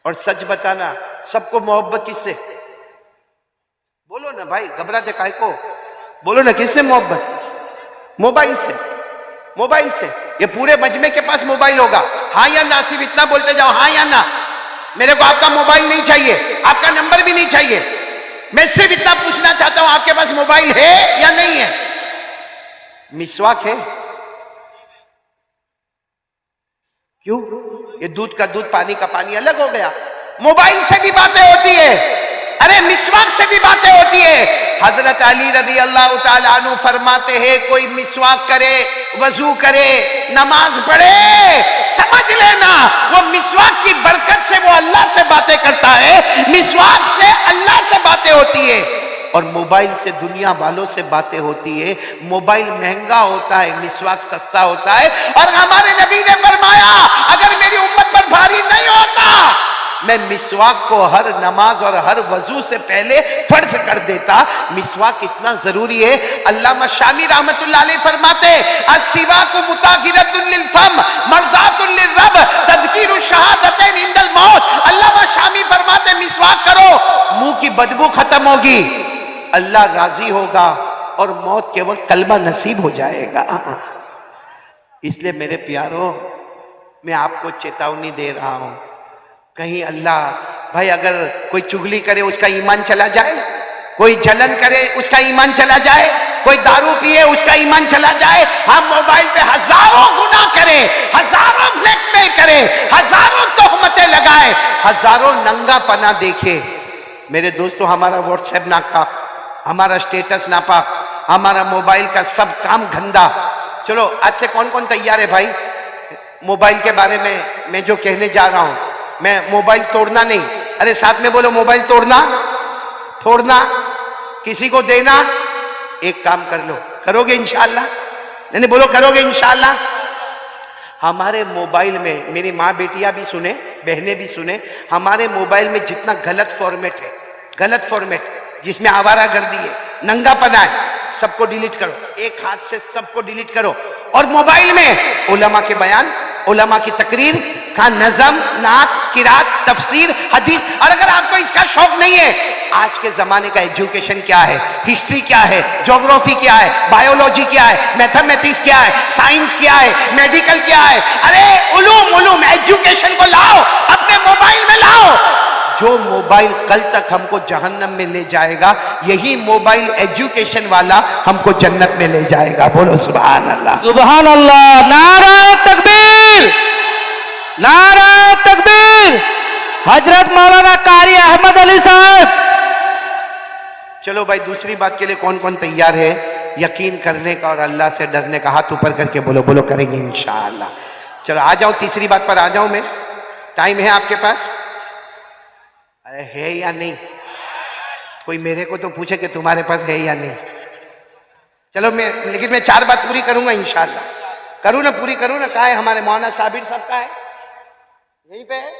और सच बताना सबको मोहब्बत किससे, बोलो ना भाई, घबराते काहे को, बोलो ना किससे मोहब्बत, मोबाइल से, मोबाइल से। ये पूरे मजमे के पास मोबाइल होगा, हाँ या ना, सिर्फ इतना बोलते जाओ हाँ या ना। मेरे को आपका मोबाइल नहीं चाहिए, आपका नंबर भी नहीं चाहिए, मैं सिर्फ इतना पूछना चाहता हूं आपके पास मोबाइल है या नहीं है। मिसवाक है, क्यों, ये दूध का दूध पानी का पानी अलग हो गया। मोबाइल से भी बातें होती है, अरे मिसवाक से भी बातें होती है। हजरत अली रज़ी अल्लाह ताला अन्हु फरमाते हैं, कोई मिसवाक करे, वजू करे, नमाज पढ़े, समझ लेना वो मिसवाक की बरकत से वो अल्लाह से बातें करता है, मिसवाक से अल्लाह से बातें होती है। और मोबाइल से दुनिया वालों से बातें होती है। मोबाइल महंगा होता है, मिसवाक सस्ता होता है। और हमारे नबी ने फरमाया, अगर मेरी उम्मत पर भारी नहीं होता, मैं मिसवाक को हर नमाज और हर वजू से पहले फर्ज कर देता। मिसवाक इतना जरूरी है। अल्लामा शामी रहमतुल्लाह अलैह फरमाते, अस्सिवाकु मुताहिरतुन लिल फम मर्दातुन लिर रब तज़कीरु शहादतैन इंदल मौत। अल्लामा शामी फरमाते, मिसवाक करो, मुंह की बदबू खत्म होगी, अल्लाह राजी होगा और मौत के वक्त कलमा नसीब हो जाएगा। इसलिए मेरे प्यारों, मैं आपको चेतावनी दे रहा हूं, कहीं अल्लाह भाई अगर कोई चुगली करे उसका ईमान चला जाए, कोई जलन करे उसका ईमान चला जाए, कोई दारू पिए उसका ईमान चला जाए, हम मोबाइल पे हजारों गुनाह करें, हजारों ब्लैकमेल करें, हजारों तोहमतें लगाए, हजारों नंगा पना देखे। मेरे दोस्तों, हमारा व्हाट्सएप नापाक, हमारा स्टेटस नापाक, हमारा मोबाइल का सब काम गंदा। चलो आज से कौन कौन तैयार है भाई, मोबाइल के बारे में मैं जो कहने जा रहा हूं, मैं मोबाइल तोड़ना नहीं, अरे साथ में बोलो, मोबाइल तोड़ना, फोड़ना, किसी को देना, एक काम कर लो, करोगे इंशाअल्लाह? नहीं बोलो करोगे इंशाअल्लाह? हमारे मोबाइल में, मेरी माँ बेटियां भी सुने, बहनें भी सुने, हमारे मोबाइल में जितना गलत फॉर्मेट है, गलत फॉर्मेट जिसमें आवारागर्दी है, नंगापना है, सबको डिलीट करो, एक हाथ से सबको डिलीट करो। और मोबाइल में उलमा के बयान, उलमा की तकरीर का नज़म, नात, किरात, तफसीर, हदीस। और अगर आपको इसका शौक नहीं है, आज के जमाने का एजुकेशन क्या है, हिस्ट्री क्या है, ज्योग्राफी क्या है, बायोलॉजी क्या है, मैथमेटिक्स क्या है, साइंस क्या है, मेडिकल क्या है, अरे उलूम एजुकेशन को लाओ, अपने मोबाइल में लाओ। जो मोबाइल कल तक हमको जहन्नम में ले जाएगा, यही मोबाइल एजुकेशन वाला हमको जन्नत में ले जाएगा। बोलो सुभान अल्लाह,
सुभान अल्लाह, नारा तकबीर, नारा तकबीर, हजरत मौलाना कारी अहमद अली साहब।
चलो भाई, दूसरी बात के लिए कौन कौन तैयार है यकीन करने का और अल्लाह से डरने का? हाथ ऊपर करके बोलो, बोलो करेंगे इंशाअल्लाह। चलो आ जाओ, तीसरी बात पर आ जाऊं मैं। टाइम है आपके पास? अरे है या नहीं? कोई मेरे को तो पूछे कि तुम्हारे पास है या नहीं। चलो लेकिन मैं 4 बात पूरी करूंगा इंशाअल्लाह। करूं ना, पूरी करूं ना। कहाँ है हमारे मौलाना साबिर साहब? का है यहीं पे है?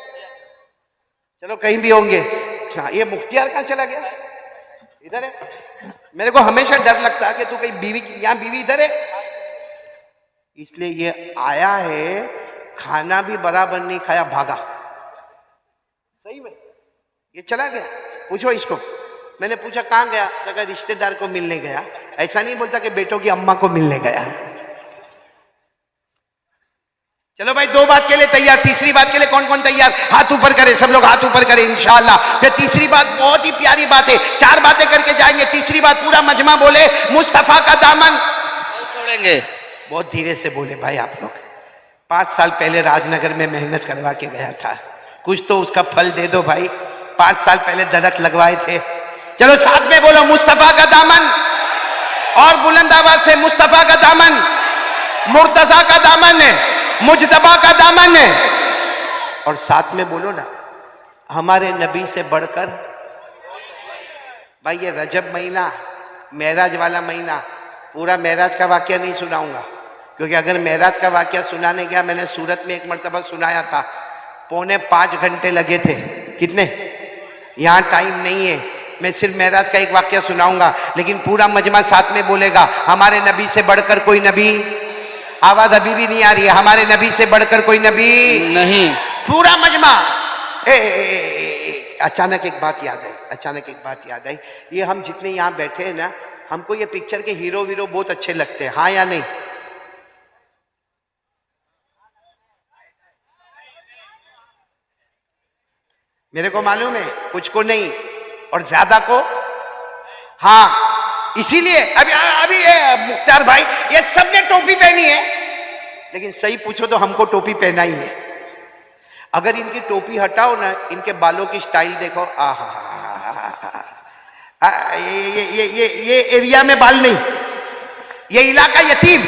चलो कहीं भी होंगे। ये मुख्तियार कहाँ चला गया? इधर है। मेरे को हमेशा डर लगता है कि तू कहीं बीवी, यहाँ बीवी इधर है, इसलिए ये आया है, खाना भी बराबर नहीं खाया, भागा। सही में ये चला गया। पूछो इसको। मैंने पूछा कहाँ गया? तो रिश्तेदार को मिलने गया। ऐसा नहीं बोलता कि बेटों की अम्मा को मिलने गया। चलो भाई, 2 बात के लिए तैयार। तीसरी बात के लिए कौन कौन तैयार? हाथ ऊपर करे, सब लोग हाथ ऊपर करें इंशाअल्लाह। फिर तीसरी बात बहुत ही प्यारी बात है, 4 बातें करके जाएंगे। तीसरी बात पूरा मजमा बोले, मुस्तफा का दामन छोड़ेंगे। बहुत धीरे से बोले भाई आप लोग। 5 साल पहले राजनगर में मेहनत करवा के गया था, कुछ तो उसका फल दे दो भाई। 5 साल पहले दरख्त लगवाए थे। चलो साथ में बोलो, मुस्तफा का दामन। और बुलंद आवाज से, मुस्तफा का दामन, मुर्तजा का दामन, मुजतबा का दामन। और साथ में बोलो ना, हमारे नबी से बढ़कर। भाई ये रजब महीना, मेराज वाला महीना, पूरा मेराज का वाकया नहीं सुनाऊंगा, क्योंकि अगर मेराज का वाकया सुनाने गया, मैंने सूरत में एक मरतबा सुनाया था, 4.25 घंटे लगे थे। कितने? यहाँ टाइम नहीं है, मैं सिर्फ मेराज का एक वाकया सुनाऊंगा, लेकिन पूरा मजमा साथ में बोलेगा, हमारे नबी से बढ़कर कोई नबी। आवाज अभी भी नहीं आ रही है? हमारे नबी से बढ़कर कोई नबी नहीं। पूरा मजमा। अचानक एक बात याद आई, अचानक एक बात याद आई। ये हम जितने यहाँ बैठे हैं ना, हमको ये पिक्चर के हीरो वीरो बहुत अच्छे लगते हैं, हाँ या नहीं? मेरे को मालूम है, कुछ को नहीं और ज्यादा को हाँ। इसीलिए अभी ये मुख्तार भाई, ये सबने टोपी पहनी है, लेकिन सही पूछो तो हमको टोपी पहना ही है। अगर इनकी टोपी हटाओ ना, इनके बालों की स्टाइल देखो, आहा। ये एरिया में बाल नहीं, ये इलाका यतीम,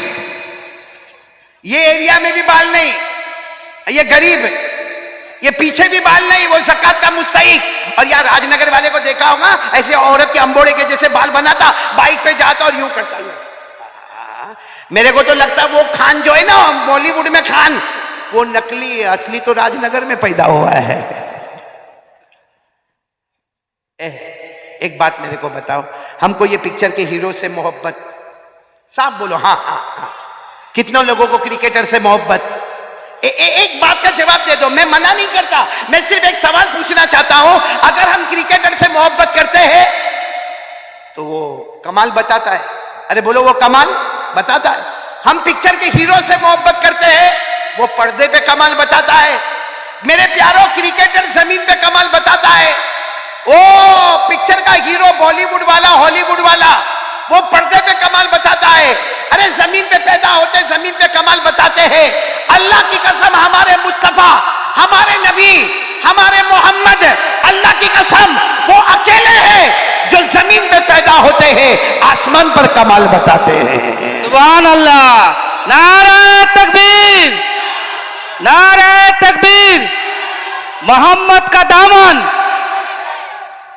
ये एरिया में भी बाल नहीं, ये गरीब, ये पीछे भी बाल नहीं, वो ज़कात का मुस्तहिक। और यार राजनगर वाले को देखा होगा, ऐसे औरत के अंबोड़े के जैसे बाल बनाता, बाइक पे जाता और यूं करता है। मेरे को तो लगता है वो खान जो है ना बॉलीवुड में खान, वो नकली है, असली तो राजनगर में पैदा हुआ है। एक बात मेरे को बताओ, हमको ये पिक्चर के हीरो से मोहब्बत, साफ बोलो हाँ हाँ हाँ, कितनों लोगों को क्रिकेटर से मोहब्बत? एक बात का जवाब दे दो, मैं मना नहीं करता, मैं सिर्फ एक सवाल पूछना चाहता हूं, अगर हम क्रिकेटर से मोहब्बत करते हैं तो वो कमाल बताता है, अरे बोलो वो कमाल बताता है। हम पिक्चर के हीरो से मोहब्बत करते हैं, वो पर्दे पे कमाल बताता है। मेरे प्यारों, क्रिकेटर जमीन पे कमाल बताता है, ओ पिक्चर का हीरो बॉलीवुड वाला हॉलीवुड वाला वो पर्दे पे कमाल बताता है। अरे जमीन पे पैदा होते जमीन पे कमाल बताते हैं। अल्लाह की कसम, हमारे मुस्तफा, हमारे नबी, हमारे मोहम्मद, अल्लाह की कसम वो अकेले हैं जो जमीन पे पैदा होते हैं, आसमान पर कमाल बताते हैं।
सुभान अल्लाह, नारे तकबीर, नारे तकबीर। मोहम्मद का दामन,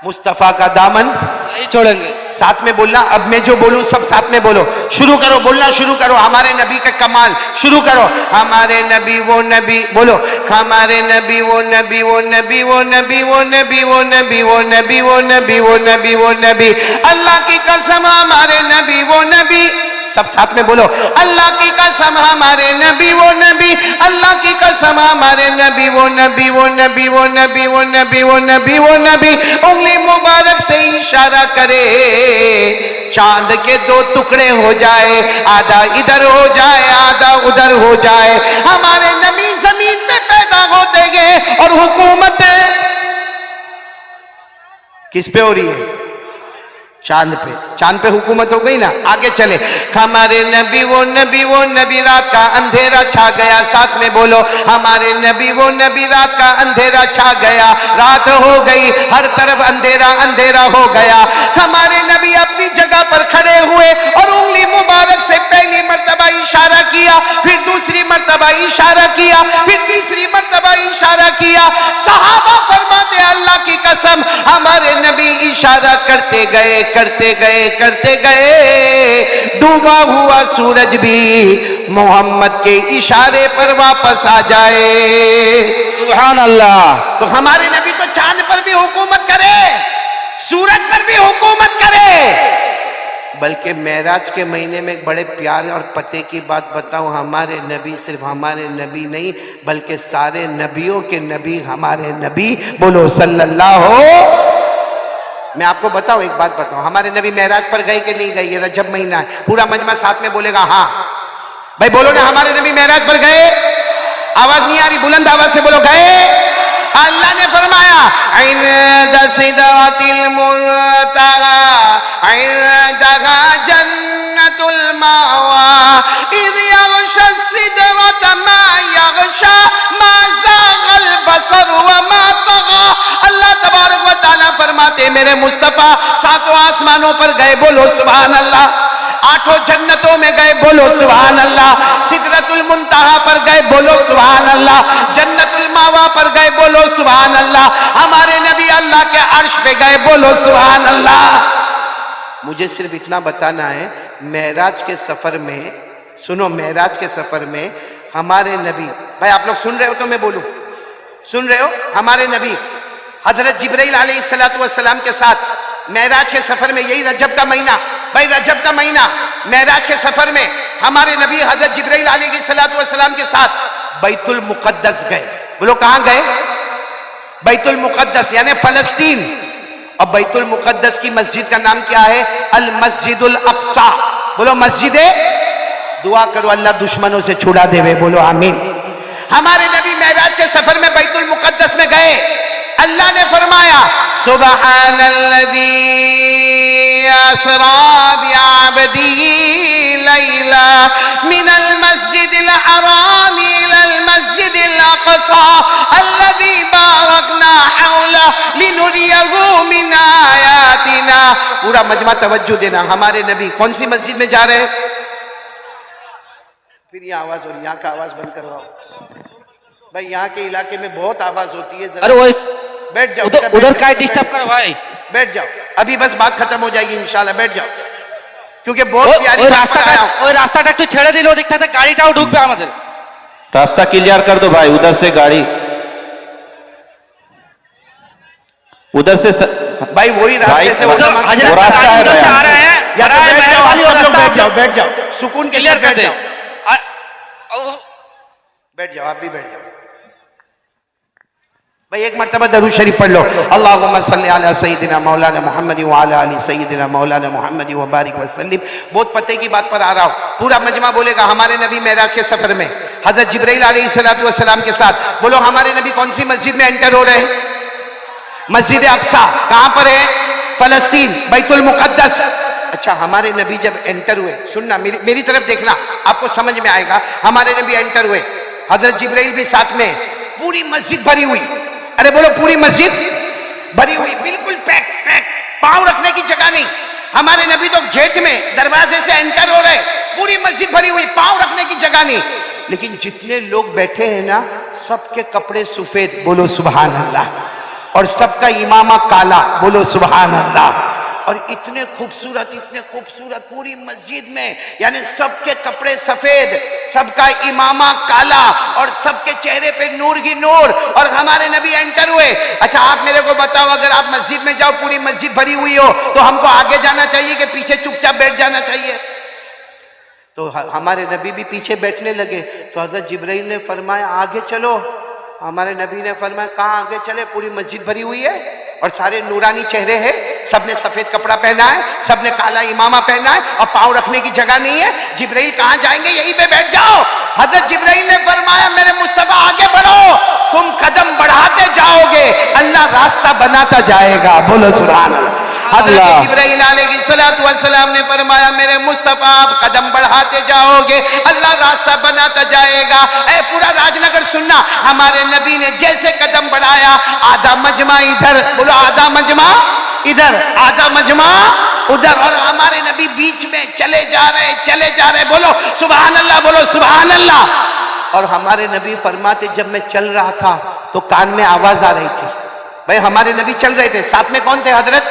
मुस्तफा का दामन
नहीं छोड़ेंगे।
साथ में बोलना, अब मैं जो बोलूं सब साथ में बोलो, शुरू करो, बोलना शुरू करो। हमारे नबी का कमाल शुरू करो। हमारे नबी वो नबी, बोलो हमारे नबी वो नबी, वो नबी वो नबी, वो नबी वो नबी, वो नबी वो नबी, वो नबी वो नबी, अल्लाह की कसम हमारे नबी वो नबी, सब साथ में बोलो, अल्लाह की कसम हमारे नबी वो नबी, अल्लाह की कसम हमारे नबी वो नबी, वो नबी वो नबी, वो नबी वो नबी, वो नबी। उंगली मुबारक से इशारा करे, चांद के दो टुकड़े हो जाए, आधा इधर हो जाए आधा उधर हो जाए। हमारे नबी जमीन पे पैदा होते गए और हुकूमत किस पे हो रही है? चांद पे। चांद पे हुकूमत हो गई ना, आगे चले। हमारे नबी वो नबी, वो नबी, रात का अंधेरा छा गया, साथ में बोलो हमारे नबी वो नबी, रात का अंधेरा छा गया, रात हो गई, हर तरफ अंधेरा अंधेरा हो गया। हमारे नबी अपनी जगह पर खड़े हुए और उंगली मुबारक से पहली मर्तबा इशारा किया, फिर दूसरी मर्तबा इशारा किया, फिर तीसरी मर्तबा इशारा किया। सहाबा फरमाते अल्लाह की कसम हमारे नबी इशारा करते गए करते गए करते गए, डूबा हुआ सूरज भी मोहम्मद के इशारे पर वापस आ जाए।
सुभान अल्लाह।
तो हमारे नबी तो चांद पर भी हुकूमत करे, सूरज पर भी हुकूमत करे। बल्कि मेराज के महीने में एक बड़े प्यार और पते की बात बताऊं, हमारे नबी सिर्फ हमारे नबी नहीं बल्कि सारे नबियों के नबी हमारे नबी, बोलो सल्लल्लाहु। मैं आपको बताऊं, एक बात बताऊं, हमारे नबी मेराज पर गए कि नहीं गए? ये रजब महीना है, पूरा मजमा साथ में बोलेगा हाँ भाई, बोलो ना हमारे नबी मेराज पर गए। आवाज नहीं आ रही, बुलंद आवाज से बोलो गए। अल्लाह ने फरमाया इन्द सिदरतिल मुंतहा इन्दहा जन्नतुल मावा इद यग़शा सिदरत मा यग़शा मा ज़ाग़ल बसर व मा तग़ा। अल्लाह तबारक व तआला फरमाते मेरे मुस्तफा सातों आसमानों पर गए, बोलो सुभान अल्लाह। आठों जन्नतों में गए, बोलो सुभान अल्लाह। सिदरतुल मुंतहा पर गए, बोलो सुभान अल्लाह। जन्नतुल मावा पर गए, बोलो सुभान अल्लाह। हमारे नबी अल्लाह के अर्श पे गए, बोलो सुभान अल्लाह। मुझे सिर्फ इतना बताना है, मेराज के सफर में, सुनो, मेराज के सफर में हमारे नबी, भाई आप लोग सुन रहे हो तो मैं बोलूं, सुन रहे हो? हमारे नबी हजरत जिब्राइल अलैहिस्सलातु वस्सलाम के साथ मेराज के सफर में, यही रजब का महीना, भाई रजब का महीना, मेराज के सफर में हमारे नबी हजरत जिब्राइल अलैहिस्सलातु वस्सलाम के साथ बैतुल मुक़द्दस गए। बोलो कहां गए? बैतुल मुक़द्दस यानी फलस्तीन। और बैतुल मुक़द्दस की मस्जिद का नाम क्या है? अल मस्जिदुल अक्सा। बोलो मस्जिदे, दुआ करो अल्लाह दुश्मनों से छुड़ा देवे, बोलो आमीन। हमारे नबी मेराज के सफर में बैतुल मुक़द्दस में गए, अल्लाह ने फरमाया सुब्हानल्लज़ी असरा बिअब्दिही लैला मिनल मस्जिदिल हराम इलल मस्जिदिल अक़सा अल्लज़ी बारकना हौला लिनुरियहु मिन आयातिना पूरा मजमा तवज्जो देना। हमारे नबी कौन सी मस्जिद में जा रहे हैं? फिर ये आवाज हो रही, यहाँ का आवाज बंद करवाओ भाई, यहाँ के इलाके में बहुत आवाज होती है।
अरे वो
बैठ जाओ,
उधर का डिस्टर्ब करो भाई,
बैठ जाओ, अभी बस बात खत्म हो जाएगी इंशाल्लाह, बैठ जाओ, क्योंकि बहुत प्यारी
रास्ता একটু ছেড়ে দিলেও দেখতে থাকে গাড়িটাও ঢুকবে আমাদের।
रास्ता क्लियर कर दो भाई, उधर से गाड़ी, उधर से
भाई वही रास्ते से वो
रास्ता है,
आ रहा है,
बैठ जाओ, बैठ जाओ, सुकून के
क्लियर
साथ
कर
बैठ
दे।
जाओ, बैठ जाओ, आप भी बैठ जाओ भाई। एक मरतबा दरूद शरीफ पढ़ लो, अल्लाहुम्मा सल्ली अला सय्यिदिना मौलाना मुहम्मद व अला आलि सय्यिदिना मौलाना मुहम्मद व बारिक वसल्लिम। बहुत पते की बात पर आ रहा हूं, पूरा मजमा बोलेगा हमारे नबी मेराज के सफर में हजरत जिब्राइल अलैहिस्सलातु वस्सलाम के साथ। बोलो हमारे नबी कौन सी मस्जिद में एंटर हो रहे हैं? मस्जिद अक्सा। कहां पर है? फलस्तीन, बैतुल मुकद्दस। अच्छा, हमारे नबी जब एंटर हुए, सुनना मेरी तरफ देखना, आपको समझ में आएगा। हमारे नबी एंटर हुए, हजरत जिब्राइल भी साथ में, पूरी मस्जिद भरी हुई। अरे बोलो, पूरी मस्जिद भरी हुई, बिल्कुल पैक पैक, पांव रखने की जगह नहीं। हमारे नबी तो गेट में दरवाजे से एंटर हो रहे, पूरी मस्जिद भरी हुई, पांव रखने की जगह नहीं। लेकिन जितने लोग बैठे हैं ना, सबके कपड़े सफेद, बोलो सुभान अल्लाह, और सबका इमामा काला, बोलो सुभान अल्लाह। और इतने खूबसूरत पूरी मस्जिद में, यानी सबके कपड़े सफेद, सबका इमामा काला, और सबके चेहरे पे नूर ही नूर, और हमारे नबी एंटर हुए। अच्छा, आप मेरे को बताओ, अगर आप मस्जिद में जाओ, पूरी मस्जिद भरी हुई हो, तो हमको आगे जाना चाहिए कि पीछे चुपचाप बैठ जाना चाहिए? तो हमारे नबी भी पीछे बैठने लगे। तो हजरत जिब्राइल ने फरमाया आगे चलो। हमारे नबी ने फरमाया कहाँ आगे चले, पूरी मस्जिद भरी हुई है और सारे नूरानी चेहरे हैं, सबने सफेद कपड़ा पहना है, सबने काला इमामा पहना है, और पांव रखने की जगह नहीं है। जिब्राइल कहाँ जाएंगे, यहीं पे बैठ जाओ। हजरत जिब्राइल ने फरमाया मेरे मुस्तफा आगे बढ़ो, तुम कदम बढ़ाते जाओगे, अल्लाह रास्ता बनाता जाएगा, बोलो सुभान अल्लाह। हजरत जिब्राइल अलैहिस्सलातु वस्सलाम ने फरमाया मेरे मुस्तफा आप कदम बढ़ाते जाओगे, अल्लाह रास्ता बनाता जाएगा। ऐ पूरा राजनगर सुनना, हमारे नबी ने जैसे कदम बढ़ाया, आधा मजमा इधर, बोलो आधा मजमा इधर, आधा मजमा उधर, और हमारे नबी बीच में चले जा रहे, बोलो सुभान अल्लाह, बोलो सुभान अल्लाह। और हमारे नबी फरमाते जब मैं चल रहा था तो कान में आवाज आ रही थी। भाई हमारे नबी चल रहे थे, साथ में कौन थे? हजरत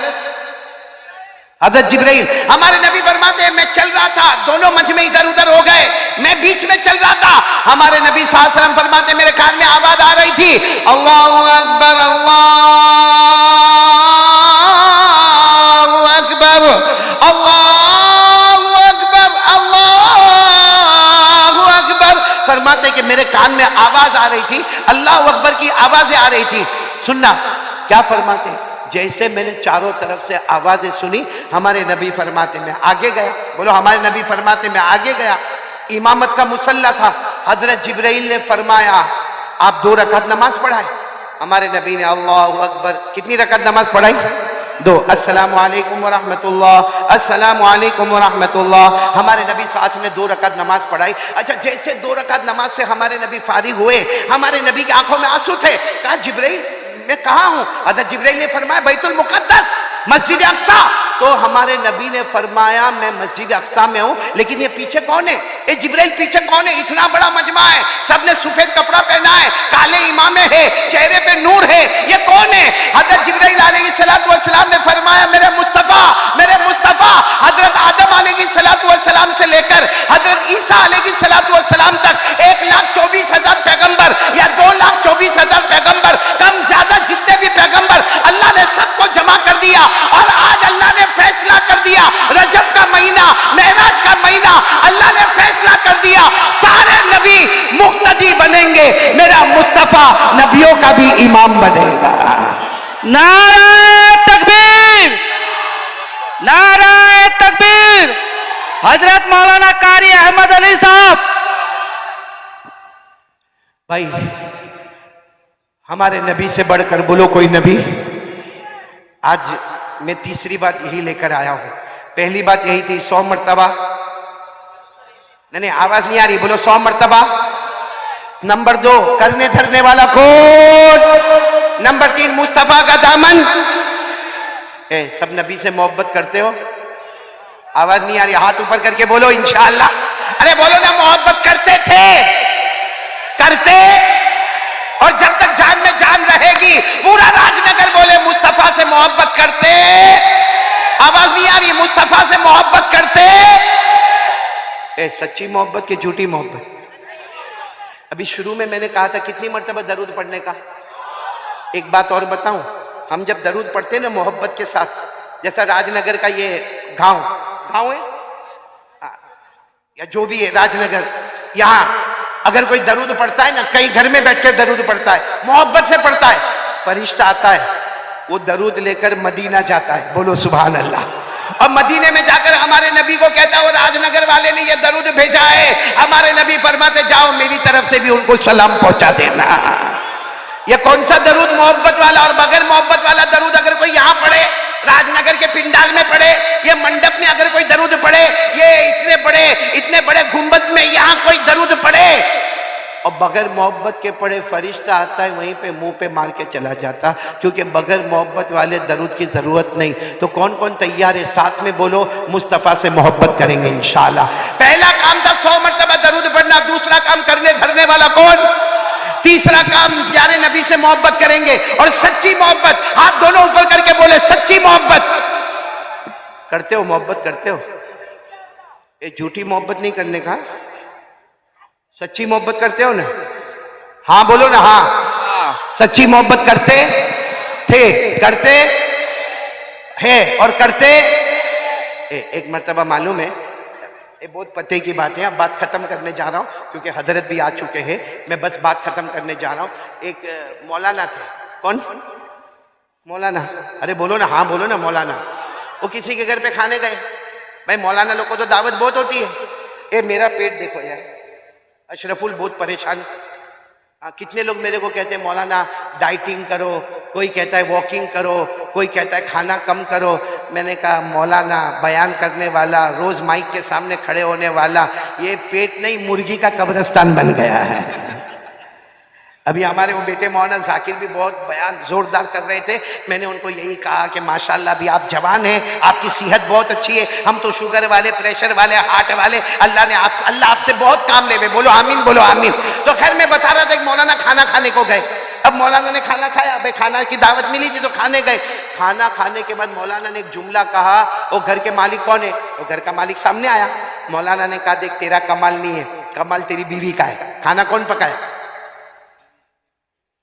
जिब्राइल। हमारे नबी फरमाते हैं मैं चल रहा था, दोनों मजमे इधर उधर हो गए, मैं बीच में चल रहा था। हमारे नबी सल्लल्लाहु अलैहि वसल्लम फरमाते मेरे कान में आवाज आ रही थी, अल्लाहु अकबर, अल्लाहु अकबर, अल्लाहु अकबर, अल्लाहु अकबर। फरमाते कि मेरे कान में आवाज आ रही थी, अल्लाहु अकबर की आवाजें आ रही थी। सुनना क्या फरमाते, जैसे मैंने चारों तरफ से आवाजें सुनी, हमारे नबी फरमाते मैं आगे गया, बोलो हमारे नबी फरमाते मैं आगे गया। इमामत का मुसल्ला था, हजरत जिब्राइल ने फरमाया आप 2 रकात नमाज पढ़ाए। हमारे नबी ने अल्लाहु अकबर, कितनी रकात नमाज पढ़ाई? 2। अस्सलामु अलैकुम व रहमतुल्लाह, अस्सलामु अलैकुम व रहमतुल्लाह। हमारे नबी साथ ने 2 रकात नमाज पढ़ाई। अच्छा, जैसे 2 रकात नमाज से हमारे नबी फारिग हुए, हमारे नबी की आंखों में आंसू थे। कहा जिब्राइल मैं कहा हूं? हजरत जिब्राइल ने फरमाया बैतुल मुकद्दस, मस्जिद अक्सा। तो हमारे नबी ने फरमाया मैं मस्जिद अक्सा में हूं, लेकिन ये पीछे कौन है? ये जिब्राइल पीछे कौन है? इतना बड़ा मजमा है, सबने सफेद कपड़ा पहना है, काले इमामे है, चेहरे पे नूर है, ये कौन है? हजरत जिब्राइल अलैहिस्सलातु वस्सलाम ने फरमाया मेरे मुस्तफा, मेरे मुस्तफा। हजरत आदम अलैहिस्सलातु वस्सलाम से लेकर हजरत ईसा अलैहिस्सलातु वस्सलाम तक 1,24,000 पैगंबर या 2,24,000 पैगंबर, कम ज्यादा जितने भी पैगंबर, अल्लाह ने सबको जमा कर दिया। और आज अल्लाह ने फैसला कर दिया, रजब का महीना, मेराज का महीना, अल्लाह ने फैसला कर दिया सारे नबी मुक्तदी बनेंगे, मेरा मुस्तफा नबियों का भी इमाम बनेगा।
नारे तकबीर, नारे तकबीर। हजरत मौलाना कारी अहमद अली साहब।
भाई हमारे नबी से बढ़कर बोलो कोई नबी। आज मैं तीसरी बात यही लेकर आया हूं। पहली बात यही थी 100 मर्तबा, नहीं आवाज नहीं आ रही, बोलो 100 मर्तबा। नंबर 2 करने धरने वाला कौन? नंबर 3 मुस्तफा का दामन। सब नबी से मोहब्बत करते हो? आवाज नहीं आ रही, हाथ ऊपर करके बोलो इंशाअल्लाह। अरे बोलो ना, मोहब्बत करते थे, करते, और जब तक जान में जान रहेगी पूरा राजनगर बोले मुस्तफा से मोहब्बत करते। आवाज नहीं आ रही, मुस्तफा से मोहब्बत करते। सच्ची मोहब्बत की झूठी मोहब्बत? अभी शुरू में मैंने कहा था कितनी मर्तबा दरूद पढ़ने का। एक बात और बताऊं, हम जब दरूद पढ़ते हैं ना मोहब्बत के साथ, जैसा राजनगर का ये गांव है या जो भी है राजनगर, यहां अगर कोई दरूद पढ़ता है ना, कई घर में बैठकर दरूद पढ़ता है, मोहब्बत से पढ़ता है, फरिश्ता आता है, वो दरूद लेकर मदीना जाता है, बोलो सुभान अल्लाह, और मदीने में जाकर हमारे नबी को कहता है वो राजनगर वाले ने ये दरूद भेजा है। हमारे नबी फरमाते जाओ मेरी तरफ से भी उनको सलाम पहुंचा देना। ये कौन सा दरूद मोहब्बत वाला? और बगैर मोहब्बत वाला दरूद अगर कोई यहां पढ़े, राजनगर के पिंडाल में पढ़े, ये मंडप में अगर कोई दरूद पढ़े, ये इतने बड़े गुंबद में यहां कोई दरूद पढ़े, और बगैर मोहब्बत के पढ़े, फरिश्ता आता है वहीं पे मुंह पे मार के चला जाता, क्योंकि बगैर मोहब्बत वाले दरूद की जरूरत नहीं। तो कौन कौन तैयार है? साथ में बोलो मुस्तफा से मोहब्बत करेंगे इंशाअल्लाह। पहला काम था 100 मरतबा दरूद पढ़ना। दूसरा काम करने धरने वाला कौन? तीसरा काम प्यारे नबी से मोहब्बत करेंगे, और सच्ची मोहब्बत, हाथ दोनों ऊपर करके बोले सच्ची मोहब्बत करते हो? मोहब्बत करते हो? ये झूठी मोहब्बत नहीं करने का, सच्ची मोहब्बत करते हो ना? हाँ बोलो ना, हाँ सच्ची मोहब्बत करते थे, करते हैं और करते। एक मर्तबा मालूम है, ये बहुत पते की बात है, अब बात खत्म करने जा रहा हूं क्योंकि हजरत भी आ चुके हैं, मैं बस बात खत्म करने जा रहा हूं। एक मौलाना थे, कौन मौलाना? अरे बोलो ना, हाँ बोलो ना, मौलाना। वो किसी के घर पे खाने गए, भाई मौलाना लोग को तो दावत बहुत होती है। ए मेरा पेट देखो यार, अशरफुल बहुत परेशान। कितने लोग मेरे को कहते हैं मौलाना डाइटिंग करो, कोई कहता है वॉकिंग करो, कोई कहता है खाना कम करो। मैंने कहा मौलाना बयान करने वाला, रोज माइक के सामने खड़े होने वाला, ये पेट नहीं मुर्गी का कब्रिस्तान बन गया है। अभी हमारे वो बेटे मौलाना जाकिर भी बहुत बयान जोरदार कर रहे थे, मैंने उनको यही कहा कि माशाल्लाह अभी आप जवान हैं, आपकी सेहत बहुत अच्छी है, हम तो शुगर वाले, प्रेशर वाले, हार्ट वाले, अल्लाह आपसे बहुत काम ले। बोलो आमीन, बोलो आमीन। तो खैर मैं बता रहा था कि मौलाना खाना खाने को गए। अब मौलाना ने खाना खाया, भाई खाना की दावत मिली थी तो खाने गए। खाना खाने के बाद मौलाना ने एक जुमला कहा, वो घर के मालिक कौन है? वो घर का मालिक सामने आया। मौलाना ने कहा देख तेरा कमाल नहीं है, कमाल तेरी बीवी का है। खाना कौन पकाए?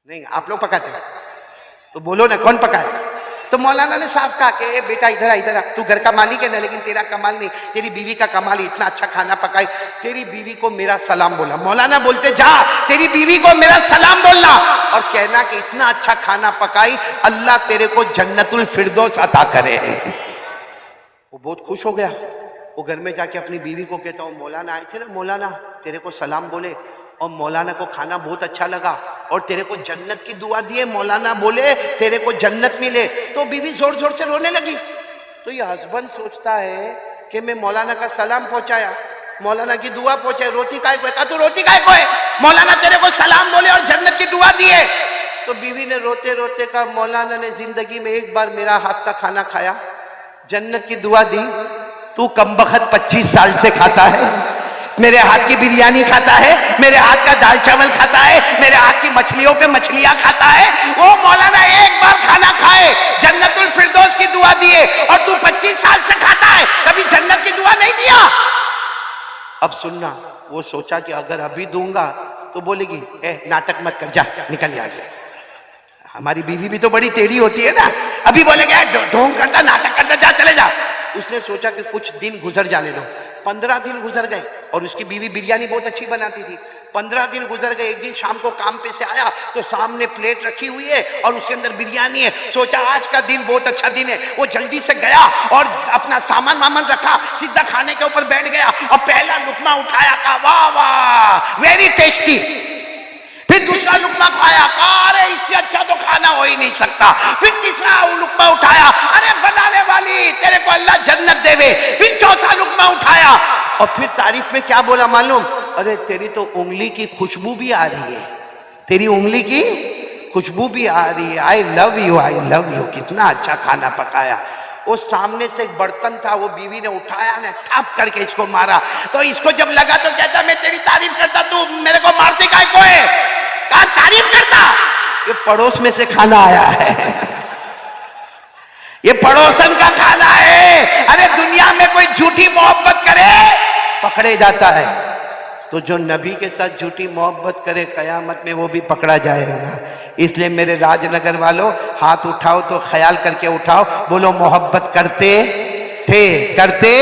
नहीं आप लोग पकाते हैं तो बोलो ना कौन पकाए? तो मौलाना ने साफ कहा कि बेटा इधर आ, तू घर का मालिक है ना, लेकिन तेरा कमाल नहीं, तेरी बीवी का कमाल है, इतना अच्छा खाना पकाई, तेरी बीवी को मेरा सलाम बोला। मौलाना बोलते जा तेरी बीवी को मेरा सलाम बोलना और कहना कि इतना अच्छा खाना पकाई, अल्लाह तेरे को जन्नतुल फिरदौस अता करे। वो बहुत खुश हो गया। वो घर में जाके अपनी बीवी को कहता हूँ मौलाना आए थे ना, मौलाना तेरे को सलाम बोले और मौलाना को खाना बहुत अच्छा लगा और तेरे को जन्नत की दुआ दिए, मौलाना बोले तेरे को जन्नत मिले। तो बीवी जोर जोर से रोने लगी। तो ये हस्बैंड सोचता है कि मैं मौलाना का सलाम पहुंचाया, मौलाना की दुआ पहुंचाई, रोती काय को है? तू रोती काय को है? मौलाना तेरे को सलाम बोले और जन्नत की दुआ दिए। तो बीवी ने रोते रोते कहा मौलाना ने जिंदगी में एक बार मेरा हाथ का खाना खाया, जन्नत की दुआ दी, तू कमबख्त 25 साल से खाता है, मेरे हाथ की बिरयानी खाता है, मेरे हाथ का दाल चावल खाता है, मेरे हाथ की मछलियों पे मछलियां खाता है। वो मौलाना एक बार खाना खाए, जन्नतुल फिरदौस की दुआ दिए और तू 25 साल से खाता है, कभी जन्नत की दुआ नहीं दिया। अब सुनना, वो सोचा कि अगर अभी दूंगा तो बोलेगी ए नाटक मत कर, जा निकल यहां से। हमारी बीवी भी तो बड़ी टेढ़ी होती है ना, अभी बोलेगा ढोंग करता, नाटक करता, जा चले जा। उसने सोचा कि कुछ दिन गुजर जाने दो। 15 दिन गुजर गए और उसकी बीवी बिरयानी बहुत अच्छी बनाती थी। 15 दिन गुजर गए। एक दिन शाम को काम पे से आया तो सामने प्लेट रखी हुई है और उसके अंदर बिरयानी है। सोचा आज का दिन बहुत अच्छा दिन है। वो जल्दी से गया और अपना सामान वामान रखा, सीधा खाने के ऊपर बैठ गया और पहला लुकमा उठाया, कहा वाह वाह वेरी टेस्टी। फिर दूसरा लुकमा खाया, कहा अरे इससे अच्छा तो खाना हो ही नहीं सकता। फिर तीसरा लुकमा उठाया, अरे बनाने वाली तेरे को अल्लाह जन्नत देवे। फिर चौथा लुकमा उठाया और फिर तारीफ में क्या बोला मालूम? अरे तेरी तो उंगली की खुशबू भी आ रही है, तेरी उंगली की खुशबू भी आ रही है। आई लव यू, कितना अच्छा खाना पकाया। वो सामने से एक बर्तन था, वो बीवी ने उठाया ने ठप करके इसको मारा। तो इसको जब लगा तो कहता मैं तेरी तारीफ करता, तू मेरे को मारते काय को है? कहा तारीफ करता? ये पड़ोस में से खाना आया है, ये पड़ोसन का खाना है। अरे दुनिया में कोई झूठी मोहब्बत करे पकड़े जाता है, तो जो नबी के साथ झूठी मोहब्बत करे कयामत में वो भी पकड़ा जाएगा। इसलिए मेरे राजनगर वालों, हाथ उठाओ तो ख्याल करके उठाओ, बोलो मोहब्बत करते थे, करते,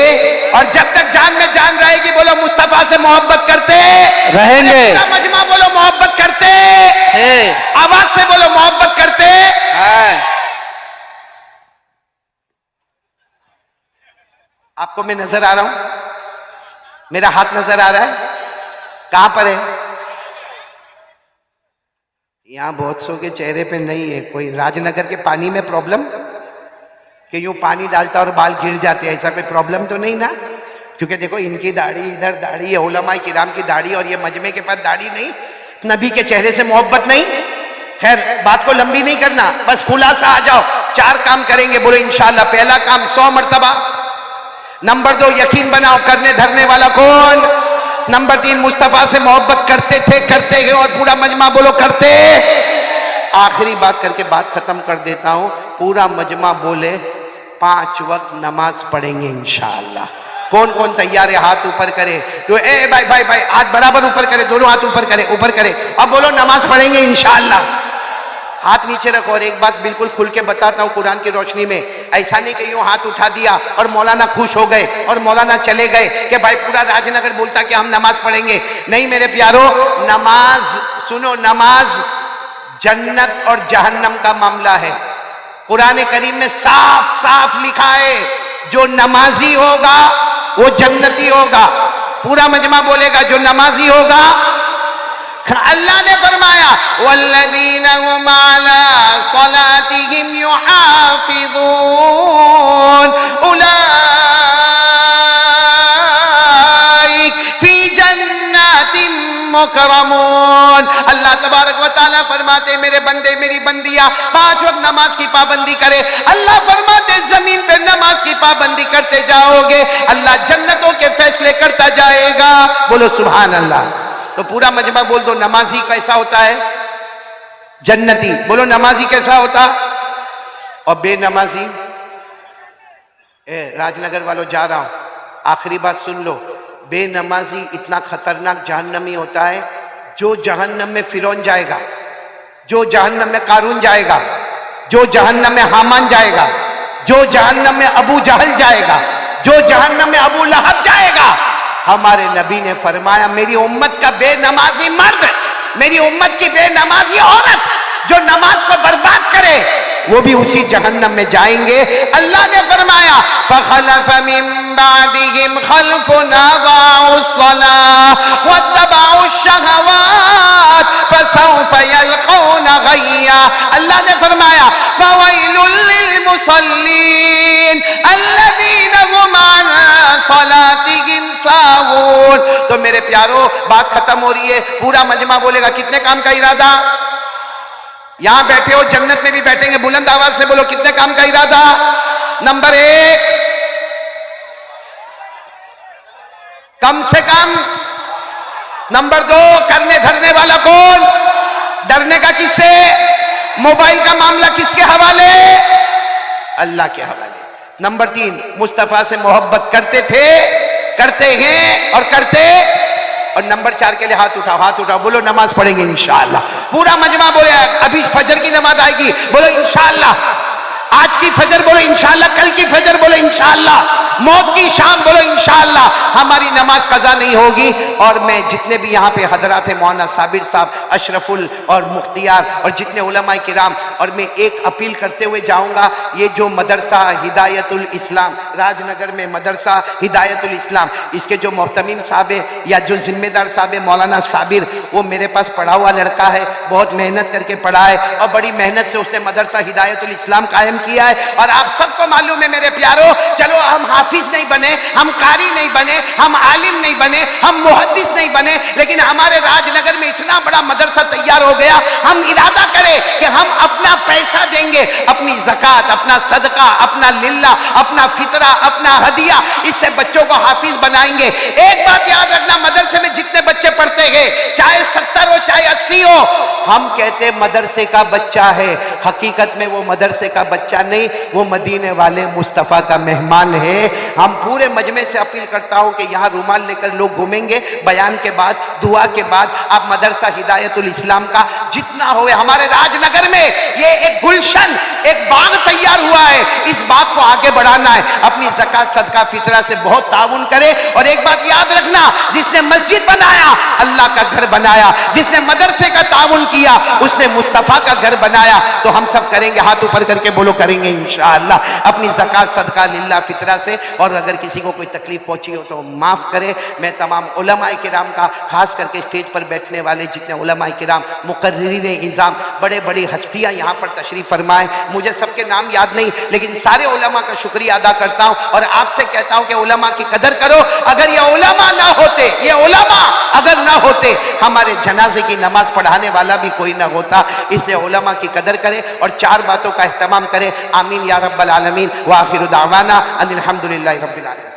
और जब तक जान में जान रहेगी बोलो मुस्तफा से मोहब्बत करते
रहेंगे।
पूरा मजमा बोलो मोहब्बत करते, आवाज से बोलो मोहब्बत करते। आपको मैं नजर आ रहा हूं? मेरा हाथ नजर आ रहा है? कहां पर है? यहां बहुत सौ के चेहरे पे नहीं है। कोई राजनगर के पानी में प्रॉब्लम कि यूं पानी डालता और बाल गिर जाते, ऐसा कोई प्रॉब्लम तो नहीं ना? क्योंकि देखो इनकी दाढ़ी, इधर दाढ़ी है, उलमाए किराम की दाढ़ी, और ये मजमे के पास दाढ़ी नहीं, नबी के चेहरे से मोहब्बत नहीं। खैर बात को लंबी नहीं करना, बस खुलासा आ जाओ। 4 काम करेंगे, बोलो इंशाल्लाह। पहला काम 100 मर्तबा। नंबर 2 यकीन बनाओ करने धरने वाला कौन? नंबर 3 मुस्तफा से मोहब्बत करते थे, करते हैं, और पूरा मजमा बोलो करते। आखिरी बात करके बात खत्म कर देता हूं, पूरा मजमा बोले 5 वक्त नमाज पढ़ेंगे इंशाअल्लाह। कौन कौन तैयार है? हाथ ऊपर करे। तो ए भाई भाई भाई हाथ बराबर ऊपर करे, दोनों हाथ ऊपर करे, ऊपर करे। अब बोलो नमाज पढ़ेंगे इंशाअल्लाह। हाथ नीचे रखो। और एक बात बिल्कुल खुल के बताता हूं कुरान की रोशनी में, ऐसा नहीं कि यूं हाथ उठा दिया और मौलाना खुश हो गए और मौलाना चले गए कि भाई पूरा राजनगर बोलता कि हम नमाज पढ़ेंगे। नहीं मेरे प्यारो, नमाज सुनो, नमाज जन्नत और जहन्नम का मामला है। कुरान करीम में साफ साफ लिखा है, जो नमाजी होगा वो जन्नती होगा। पूरा मजमा बोलेगा जो नमाजी होगा। अल्लाह ने फरमाया वल्लज़ीना हुम अला सलातिहिम युहाफिज़ून उलाइक फी जन्नातिन मुकरमून। अल्लाह तबारक व तआला फरमाते मेरे बंदे मेरी बंदियां 5 वक्त नमाज की पाबंदी करे। अल्लाह फरमाते जमीन पे नमाज की पाबंदी करते जाओगे, अल्लाह जन्नतों के फैसले करता जाएगा। बोलो सुभान अल्लाह। तो पूरा मजमा बोल दो, नमाजी कैसा होता है? जन्नती। बोलो नमाजी कैसा होता? और बेनमाजी? राजनगर वालों जा रहा हूं, आखिरी बात सुन लो। बेनमाजी इतना खतरनाक जहन्नमी होता है, जो जहन्नम में फिरौन जाएगा, जो जहन्नम में कारून जाएगा, जो जहन्नम में हामान जाएगा, जो जहन्नम में अबू जहल जाएगा, जो जहन्नम में अबू लहब जाएगा। हमारे नबी ने फरमाया मेरी उम्मत का बेनमाजी मर्द, मेरी उम्मत की बेनमाजी औरत जो नमाज को बर्बाद करे वो भी उसी जहन्नम में जाएंगे। अल्लाह ने फरमाया फखलफ मिन बादिहिम खल्फुन अदाउस सलाह वत्तबउश शहवात फसौफ यल्कौना गय्या। अल्लाह ने फरमाया फवैलुल लिल मुसल्लीन अल्लज़ीना हुम अन सलातिहिम साहून। तो मेरे प्यारो बात खत्म हो रही है, पूरा मजमा बोलेगा कितने काम का इरादा? यहां बैठे हो जन्नत में भी बैठेंगे, बुलंद आवाज से बोलो कितने काम का इरादा? नंबर 1 कम से कम। नंबर 2 करने धरने वाला कौन? डरने का किससे? मोबाइल का मामला किसके हवाले? अल्लाह के हवाले। नंबर 3 मुस्तफा से मोहब्बत करते थे, करते हैं और करते। और नंबर 4 के लिए हाथ उठाओ, हाथ उठाओ, बोलो नमाज पढ़ेंगे इंशाअल्लाह। पूरा मजमा बोले अभी फजर की नमाज आएगी, बोलो इंशाअल्लाह। आज की फजर बोलो इंशाअल्लाह, कल की फजर बोलो इंशाअल्लाह, मौत की शाम बोलो इंशाअल्लाह। हमारी नमाज कज़ा नहीं होगी। और मैं जितने भी यहाँ पे हजरात है, मौलाना साबिर साहब, अशरफुल और मुख्तियार और जितने उलमाए किराम, और मैं एक अपील करते हुए जाऊँगा, ये जो मदरसा हिदायतुल इस्लाम राजनगर में मदरसा हिदायतुल इस्लाम, इसके जो मोहतमीम साहब है या जो जिम्मेदार साहब है मौलाना साबिर, वो मेरे पास पढ़ा हुआ लड़का है, बहुत मेहनत करके पढ़ा है और बड़ी मेहनत से उसने मदरसा हिदायतुल इस्लाम कायम कायम किया है। और आप सबको मालूम है मेरे प्यारो, चलो हम हाफिज नहीं बने, हम कारी नहीं बने, हम आलिम नहीं बने, हम मुहद्दिस नहीं बने, लेकिन हमारे राजनगर में इतना बड़ा मदरसा तैयार हो गया, हम इरादा करें कि हम अपना पैसा देंगे, अपनी ज़कात, अपना सदका, अपना लिल्ला, अपना फितरा, अपना हदिया, इससे बच्चों को हाफिज बनाएंगे। एक बात याद रखना, मदरसे में जितने बच्चे पढ़ते हैं, चाहे 70 हो चाहे 80 हो, हम कहते मदरसे का बच्चा है, हकीकत में वो मदरसे का बच्चा नहीं, वो मदीने वाले मुस्तफ़ा का मेहमान है। हम पूरे मजमे से अपील करता हूं कि यहाँ रुमाल लेकर लोग घूमेंगे, बयान के बाद, दुआ के बाद, आप मदरसा हिदायतुल इस्लाम का जितना हो, हमारे राजनगर में ये एक गुलशन, एक बाग तैयार हुआ है, इस बाग को आगे बढ़ाना है। अपनी ज़कात, सदका, फितरा से बहुत ताउन करे। और एक बात याद रखना, जिसने मस्जिद बनाया अल्लाह का घर बनाया, जिसने मदरसे का ताउन किया उसने मुस्तफ़ा का घर बनाया। तो हम सब करेंगे, हाथ ऊपर करके बोलो, करेंगे इंशाअल्लाह अपनी ज़कात, सदका, लिल्ला, फितरा से। और अगर किसी को कोई तकलीफ पहुंची हो तो माफ़ करे। मैं तमाम उलमाए किराम का, खास करके स्टेज पर बैठने वाले जितने उलमाए किराम, मुकर्रिरीन इज़ाम, बड़े बड़ी हस्तियां यहाँ पर तशरीफ़ फरमाएं, मुझे सबके नाम याद नहीं, लेकिन सारे उलमा का शुक्रिया अदा करता हूँ और आपसे कहता हूँ कि उलमा की कदर करो। अगर ये उलमा ना होते, ये उलमा अगर ना होते, हमारे जनाजे की नमाज पढ़ाने वाला भी कोई ना होता। इसलिए उलमा की कदर करें और 4 बातों का एहतमाम करें। आमीन या रब्बल आलमीन। व आखिरु दावाना अनिल हम्दुलिल्लाहि रब्बिल आलमीन।